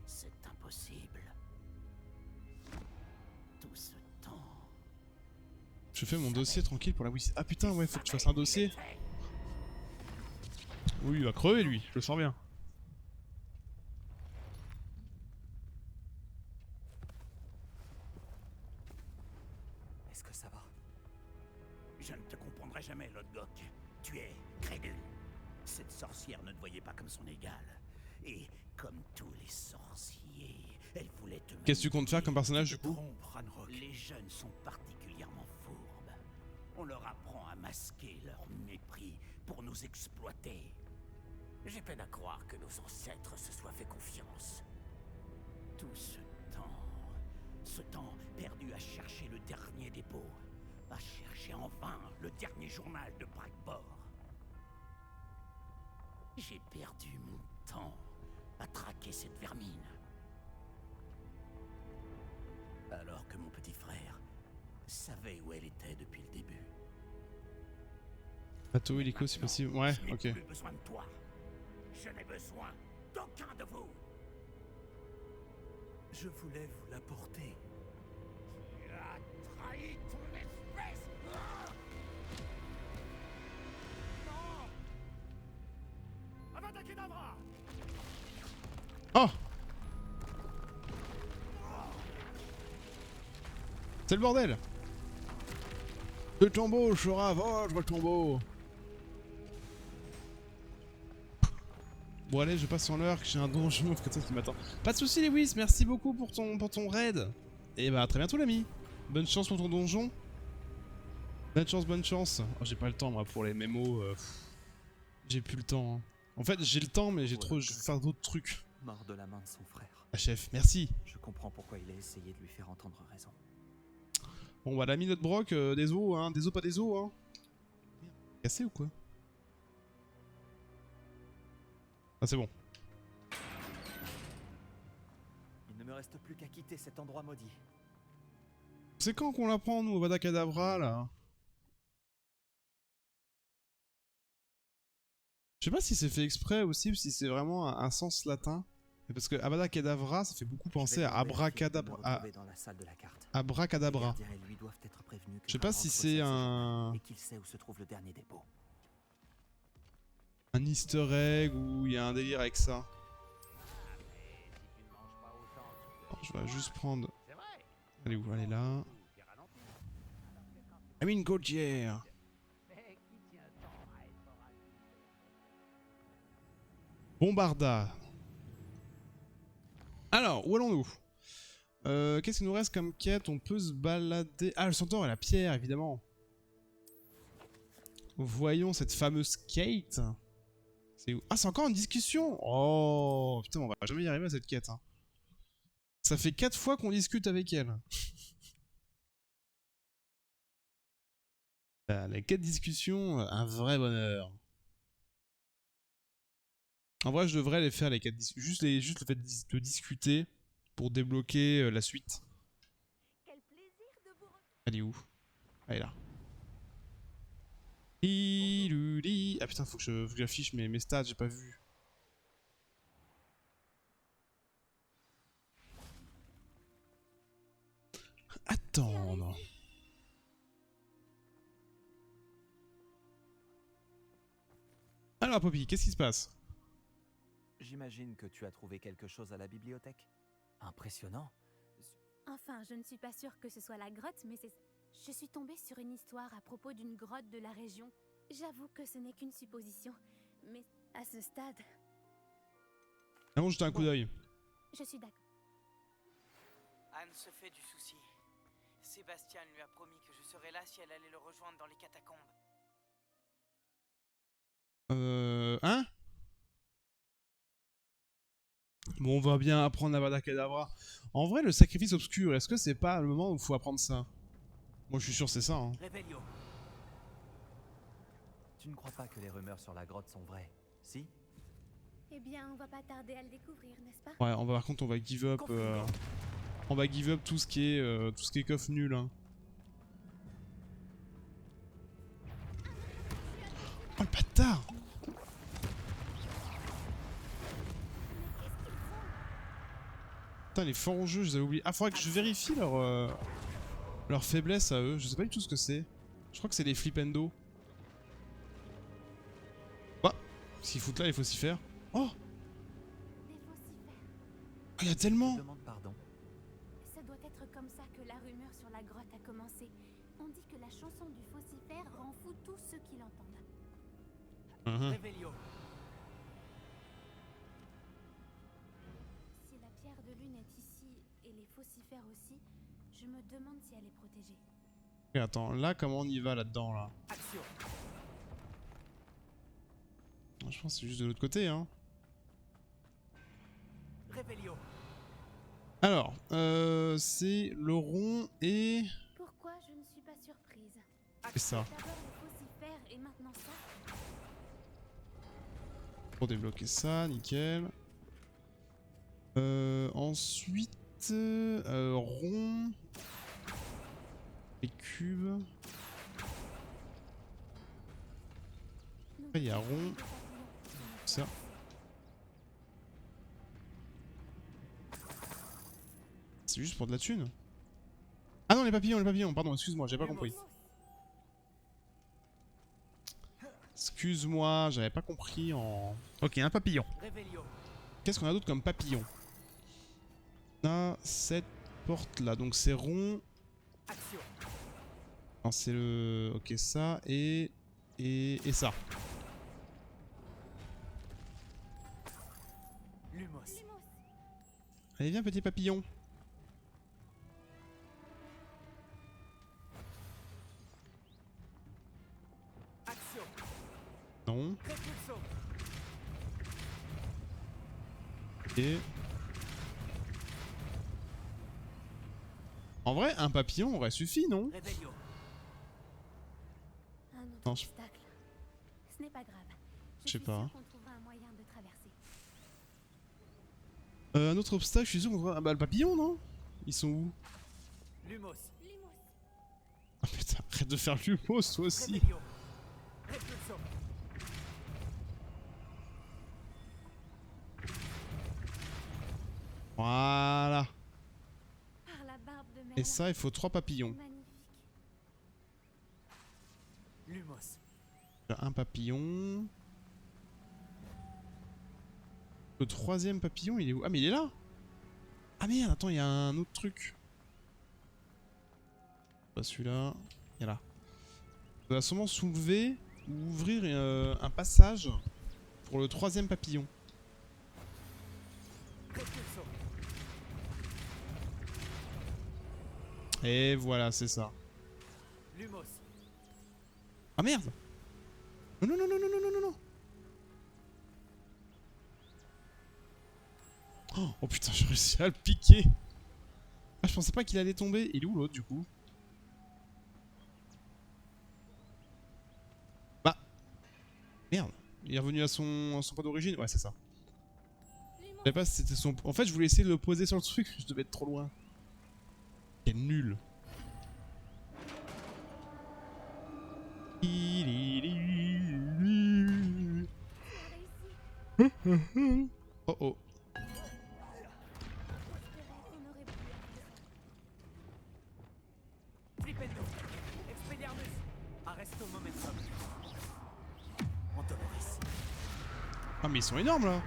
C'est impossible. Tout ce temps. Je fais mon dossier tranquille pour la Wii. Ah putain, ouais, faut que tu fasses un dossier. Oui, il va crever lui, je le sens bien. Est-ce que ça va? Je ne te comprendrai jamais, Lodgok. Tu es crédule. Cette sorcière ne te voyait pas comme son égale. Et comme tous les sorciers, elle voulait te... Qu'est-ce que tu comptes faire comme personnage du coup? Les jeunes sont particulièrement fourbes. On leur apprend à masquer leur mépris pour nous exploiter. J'ai peine à croire que nos ancêtres se soient fait confiance. Tout ce temps perdu à chercher le dernier dépôt, à chercher en vain le dernier journal de Brackport. J'ai perdu mon temps à traquer cette vermine. Alors que mon petit frère savait où elle était depuis le début. Bateau, hélico si possible. Ouais, Je n'ai ok. plus besoin de toi. Je n'ai besoin d'aucun de vous. Je voulais vous l'apporter. Tu as trahi ton espèce. Non. Avada Kedavra. Oh! C'est le bordel. Le tombeau, je ravage le tombeau. Bon allez, je passe en l'heure que j'ai un donjon que toi qui m'attend. Pas de soucis Lewis, merci beaucoup pour ton raid. Et bah à très bientôt l'ami. Bonne chance pour ton donjon. Bonne chance, bonne chance. Oh, j'ai pas le temps moi pour les mémos. J'ai plus le temps. Hein. En fait j'ai le temps mais j'ai trop... Je veux faire d'autres trucs. Mort de la main de son frère. Ah, chef, merci. Je comprends pourquoi il a essayé de lui faire entendre raison. Bon bah l'ami notre broc, des os hein, des os pas des os hein. Cassé ou quoi? Ah c'est bon. Il ne me reste plus qu'à quitter cet endroit maudit. C'est quand qu'on l'apprend nous, Avada Kedavra là? Je sais pas si c'est fait exprès aussi ou si c'est vraiment un sens latin. Parce que Avada Kedavra ça fait beaucoup penser à Abracadabra. Abracadabra. Je sais pas si c'est un... un easter egg ou il y a un délire avec ça. Alors, je vais juste prendre... Elle est où? Elle est là. Amine Gauthier. Bombarda. Alors, où allons-nous? Qu'est-ce qu'il nous reste comme quête? On peut se balader... Ah, le centaure et la pierre, évidemment. Voyons cette fameuse Kate. C'est où? Ah, c'est encore une discussion. Oh, putain, on va jamais y arriver à cette quête. Hein. Ça fait 4 fois qu'on discute avec elle. La quête discussion, un vrai bonheur. En vrai, je devrais les faire, les quêtes discussion. Juste le fait de discuter pour débloquer la suite. Elle est où? Elle est là. Ah putain, faut que j'affiche mes stats, j'ai pas vu. Attendre. Alors Poppy, qu'est-ce qui se passe? J'imagine que tu as trouvé quelque chose à la bibliothèque. Impressionnant. Enfin, je ne suis pas sûre que ce soit la grotte, mais c'est... Je suis tombée sur une histoire à propos d'une grotte de la région. J'avoue que ce n'est qu'une supposition, mais à ce stade... Allons jeter un coup d'œil. Je suis d'accord. Anne se fait du souci. Sébastien lui a promis que je serais là si elle allait le rejoindre dans les catacombes. Hein? Bon, on va bien apprendre Avada Kedavra. En vrai, le sacrifice obscur, est-ce que c'est pas le moment où il faut apprendre ça? Moi, je suis sûr que c'est ça. Hein. Revelio. Tu ne crois pas que les rumeurs sur la grotte sont vraies, si? Eh bien, on va pas tarder à le découvrir, n'est-ce pas? Ouais, par contre, on va give up. On va give up tout ce qui est coffre nul. Hein. Oh le bâtard! Putain, les forts en jeu, je les avais oubliés. Ah, faudrait que je vérifie leur faiblesse à eux. Je sais pas du tout ce que c'est. Je crois que c'est les flipendo. Bah, ce qu'ils foutent là, il faut s'y faire. Oh! Il y a tellement! Je demande pardon. Ça doit être comme ça que la rumeur sur la grotte a commencé. On dit que la chanson du Faucifère rend fou tous ceux qui l'entendent. Revelio. Si la pierre de lune est ici et les Faucifères aussi, je me demande si elle est protégée. Et attends, là, comment on y va là-dedans là? Action. Je pense que c'est juste de l'autre côté, hein. Revelio. Alors, c'est le rond et... Pourquoi je ne suis pas surprise? Et ça. D'abord le Faucifère et maintenant ça. Pour débloquer ça, nickel. Ensuite, rond et cube. Après, il y a rond. Ça. C'est juste pour de la thune. Ah non, les papillons, pardon, excuse-moi, j'avais pas compris. Excuse-moi, j'avais pas compris en... Ok, un papillon. Qu'est-ce qu'on a d'autre comme papillon? On a cette porte là, donc c'est rond Action. Non, c'est le... Ok, ça et ça. Lumos. Allez, viens, petit papillon. Action. Non. Repulso. Et... En vrai, un papillon aurait suffi, non? Revelio. Un autre Non, obstacle. Ce n'est pas grave. Je sais suis pas. sûre qu'on trouvera un moyen de traverser. Un autre obstacle, je suis sûr qu'on voit... Ah bah le papillon, non? Ils sont où? Lumos. Ah putain, arrête de faire l'humour, toi aussi. Revelio. Repulso. Voilà. Par la barbe de Merlin. Et ça, il faut 3 papillons. Magnifique. Lumos. Un papillon. Le 3ème papillon, il est où? Ah mais il est là. Ah merde, attends, il y a un autre truc. Pas celui-là. Il est là. On va sûrement soulever ou ouvrir un passage pour le 3ème papillon. Repulso. Et voilà, c'est ça. Lumos. Ah merde! Non, non, non, non, non, non, non, non, non! Oh putain, j'ai réussi à le piquer! Ah, je pensais pas qu'il allait tomber. Il est où l'autre du coup? Bah! Merde! Il est revenu à son point d'origine? Ouais, c'est ça. Je savais pas si c'était son. En fait, je voulais essayer de le poser sur le truc, je devais être trop loin. Quel nul! Oh oh. Flipendo. Expelliarmus. Arresto momentum. Antoloris. Ah mais ils sont énormes là!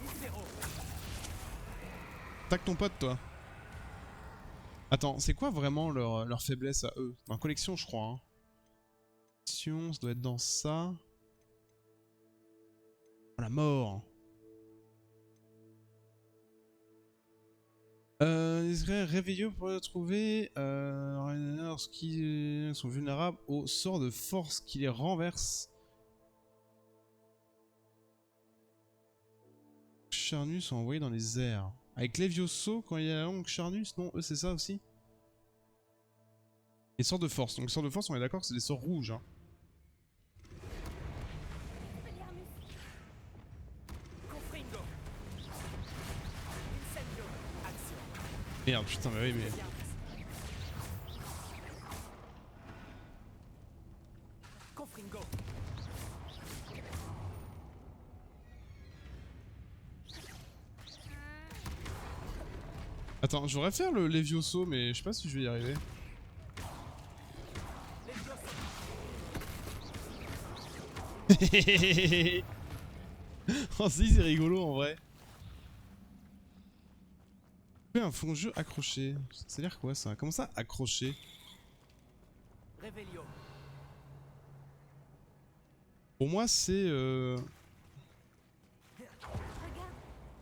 10-0. Tac ton pote toi. Attends, c'est quoi vraiment leur faiblesse à eux? Dans la collection je crois. Hein. Collection, ça doit être dans ça. Oh, la mort. Les réveilleux pourraient trouver lorsqu'ils sont vulnérables au sort de force qui les renverse. Charnus sont envoyés dans les airs. Avec Levioso, quand il y a la longue Charnus, non, eux c'est ça aussi. Les sorts de force. Donc les sorts de force, on est d'accord que c'est des sorts rouges. Hein. Confringo. Incendio. Action. Merde, putain, mais oui, mais... Confringo. Attends, je voudrais faire le Levioso, mais je sais pas si je vais y arriver. Oh si, c'est rigolo en vrai. Un fond jeu accroché. Ça veut dire quoi ça? Comment ça accroché? Revelio. Pour moi c'est Regarde,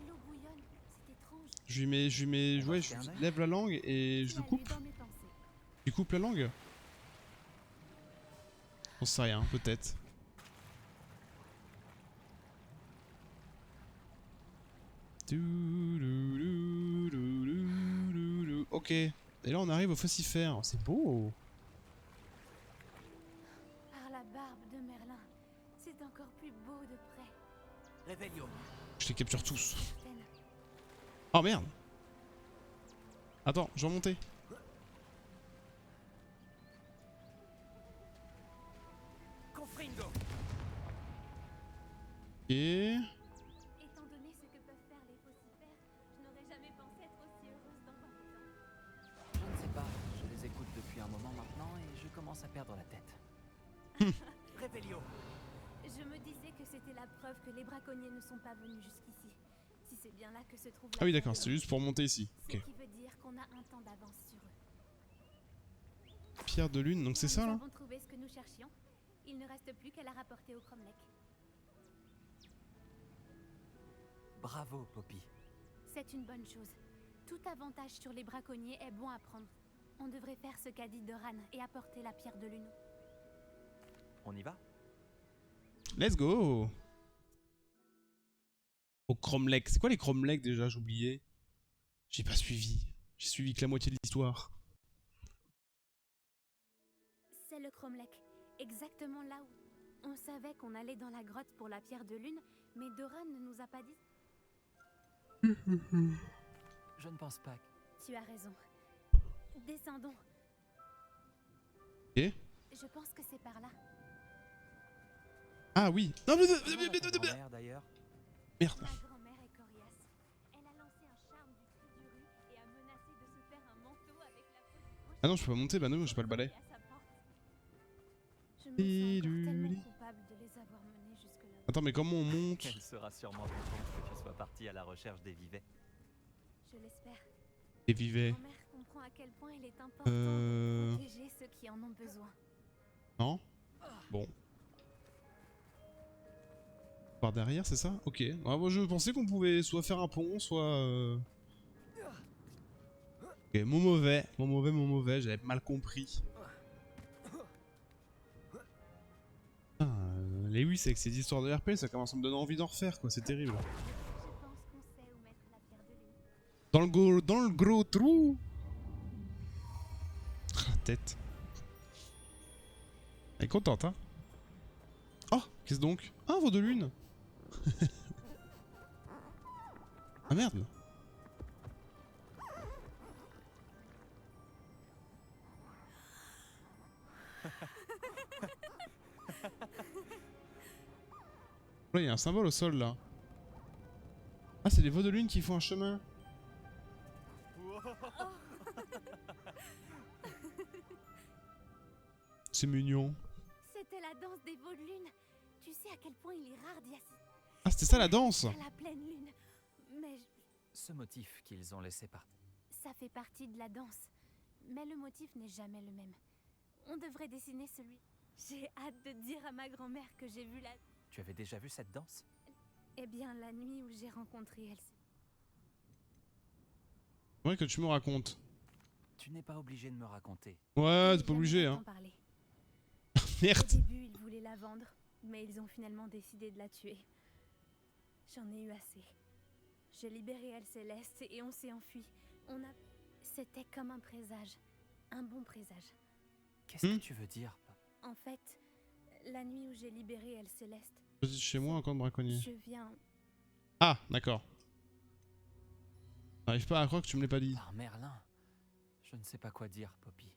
l'eau bouillonne. C'est étrange. je lui mets, ouais, je lui lève la langue et je le coupe. Dans mes pensées. Tu coupes la langue? On sait rien, peut-être. Ok. Et là on arrive au fossifère. C'est beau. Par la barbe de Merlin, c'est encore plus beau de près. Revelio. Je les capture tous. Certaine. Oh merde. Attends, je vais remonter. Confringo. Et... Étant donné ce que peuvent faire les faucifères, je n'aurais jamais pensé être aussi heureuse dans 20 ans. Je ne sais pas. Je les écoute depuis un moment maintenant et je commence à perdre la tête. Revelio. Je me disais que c'était la preuve que les braconniers ne sont pas venus jusqu'ici. Si C'est bien là que se trouve Ah oui, d'accord, c'est juste pour monter ici. Ce Ok. qui veut dire qu'on a un temps d'avance sur eux. Pierre de lune, donc c'est ça là? Nous avons trouvé ce que nous cherchions. Il ne reste plus qu'à la rapporter au Cromlech. Bravo, Poppy. C'est une bonne chose. Tout avantage sur les braconniers est bon à prendre. On devrait faire ce qu'a dit Doran et apporter la pierre de lune. On y va? Let's go! Au Cromlech. C'est quoi les Cromlech déjà? J'ai oublié. J'ai pas suivi. J'ai suivi que la moitié de l'histoire. C'est le Cromlech. Exactement là où... On savait qu'on allait dans la grotte pour la pierre de lune, mais Doran ne nous a pas dit... Je ne pense pas que... Tu as raison. Descendons. Ok. Je pense que c'est par là. Ah oui. Non, mais... Grand-mère, d'ailleurs. Merde. Ma grand-mère est coriace. Elle a lancé un charme du cri du rue et a menacé de se faire un manteau avec la peau du prochain. Ah non, je peux pas monter, bah non, j'ai pas le balai. À sa porte. Je me sens encore tellement coupable de les avoir menés jusque-là. Attends, mais comment on monte? Elle sera sûrement contente que tu sois parti à la recherche des vivets. Je l'espère. Et vivait. Grand-mère comprend à quel point il est important de protéger ceux qui en ont besoin. Non? Bon. Par derrière, c'est ça? Ok. Ah, moi, je pensais qu'on pouvait soit faire un pont, soit... Ok, mon mauvais, j'avais mal compris. Ah, Lewis avec ses histoires de RP, ça commence à me donner envie d'en refaire, quoi, c'est terrible. Je pense qu'on sait où mettre la pierre de lune. Dans le gros trou. La tête. Elle est contente, hein? Oh, qu'est-ce donc? Ah, un veau de lune. Ah merde. Là, il y a un symbole au sol, là. Ah, c'est les veaux de lune qui font un chemin. C'est mignon. C'était la danse des veaux de lune. Tu sais à quel point il est rare d'y assister Ah, c'était ça la danse. à la pleine lune. Mais Ce motif qu'ils ont laissé partir. ça fait partie de la danse. Mais le motif n'est jamais le même. On devrait dessiner celui... J'ai hâte de dire à ma grand-mère que j'ai vu la... Tu avais déjà vu cette danse? Eh bien, la nuit où j'ai rencontré Elsie. Ouais, que tu me racontes. Tu n'es pas obligé de me raconter. Ouais, J'ai t'es pas jamais obligé, hein. entendu parler. Au Merde. début, ils voulaient la vendre, mais ils ont finalement décidé de la tuer. J'en ai eu assez. J'ai libéré Elle Céleste et on s'est enfui. On a... C'était comme un présage. Un bon présage. Qu'est-ce que tu veux dire, papa? En fait, la nuit où j'ai libéré Elle Céleste, Vas-y, chez moi, un camp de braconnier. je viens... Ah, d'accord. J'arrive pas à croire que tu me l'aies pas dit. Par Merlin. Je ne sais pas quoi dire, Poppy.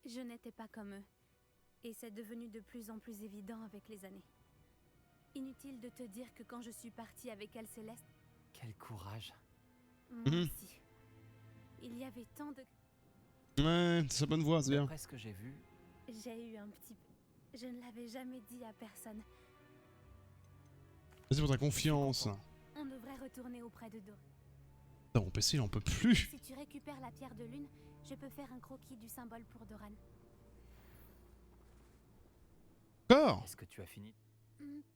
Je n'étais pas comme eux. Et c'est devenu de plus en plus évident avec les années. Inutile de te dire que quand je suis partie avec Elle Céleste, Quel courage. moi Mhm. aussi, il y avait tant de... Ouais, c'est sa bonne voix, c'est bien. D'après ce que j'ai vu, J'ai eu un petit peu... Je ne l'avais jamais dit à personne. Vas-y pour ta confiance. On devrait retourner auprès de Dor. Putain, mon PC il en peut plus. Si tu récupères la pierre de lune, je peux faire un croquis du symbole pour Doran. Encore. est-ce que tu as fini?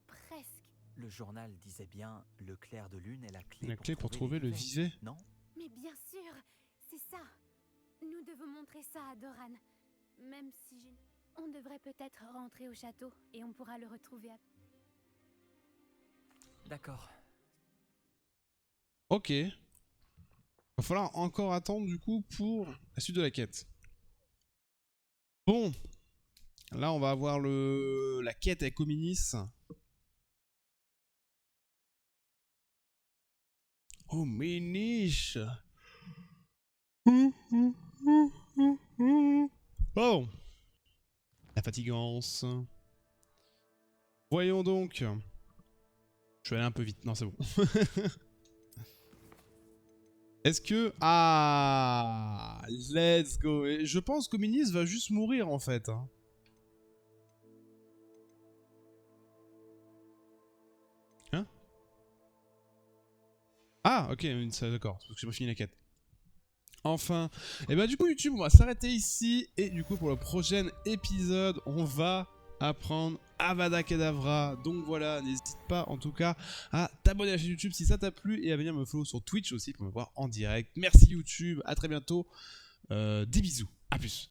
Presque. Le journal disait bien le clair de lune est la clé, La clé pour trouver le vivets. vivet. Non? Mais bien sûr, c'est ça. Nous devons montrer ça à Doran. Même si j'ai... On devrait peut-être rentrer au château et on pourra le retrouver à... D'accord. Ok. Va falloir encore attendre du coup pour la suite de la quête. Bon. Là on va avoir la quête avec Ominis. Ominis. Oh. La fatigance. Voyons donc. Je vais aller un peu vite. Non, c'est bon. Est-ce que... Ah, let's go. Et je pense qu'Ominis va juste mourir en fait. Hein? Ah, ok, d'accord, parce que j'ai pas fini la quête. Enfin, et bah du coup YouTube, on va s'arrêter ici, et du coup pour le prochain épisode, on va apprendre Avada Kedavra. Donc voilà, n'hésite pas en tout cas à t'abonner à la chaîne YouTube si ça t'a plu, et à venir me follow sur Twitch aussi pour me voir en direct. Merci YouTube, à très bientôt, des bisous, à plus.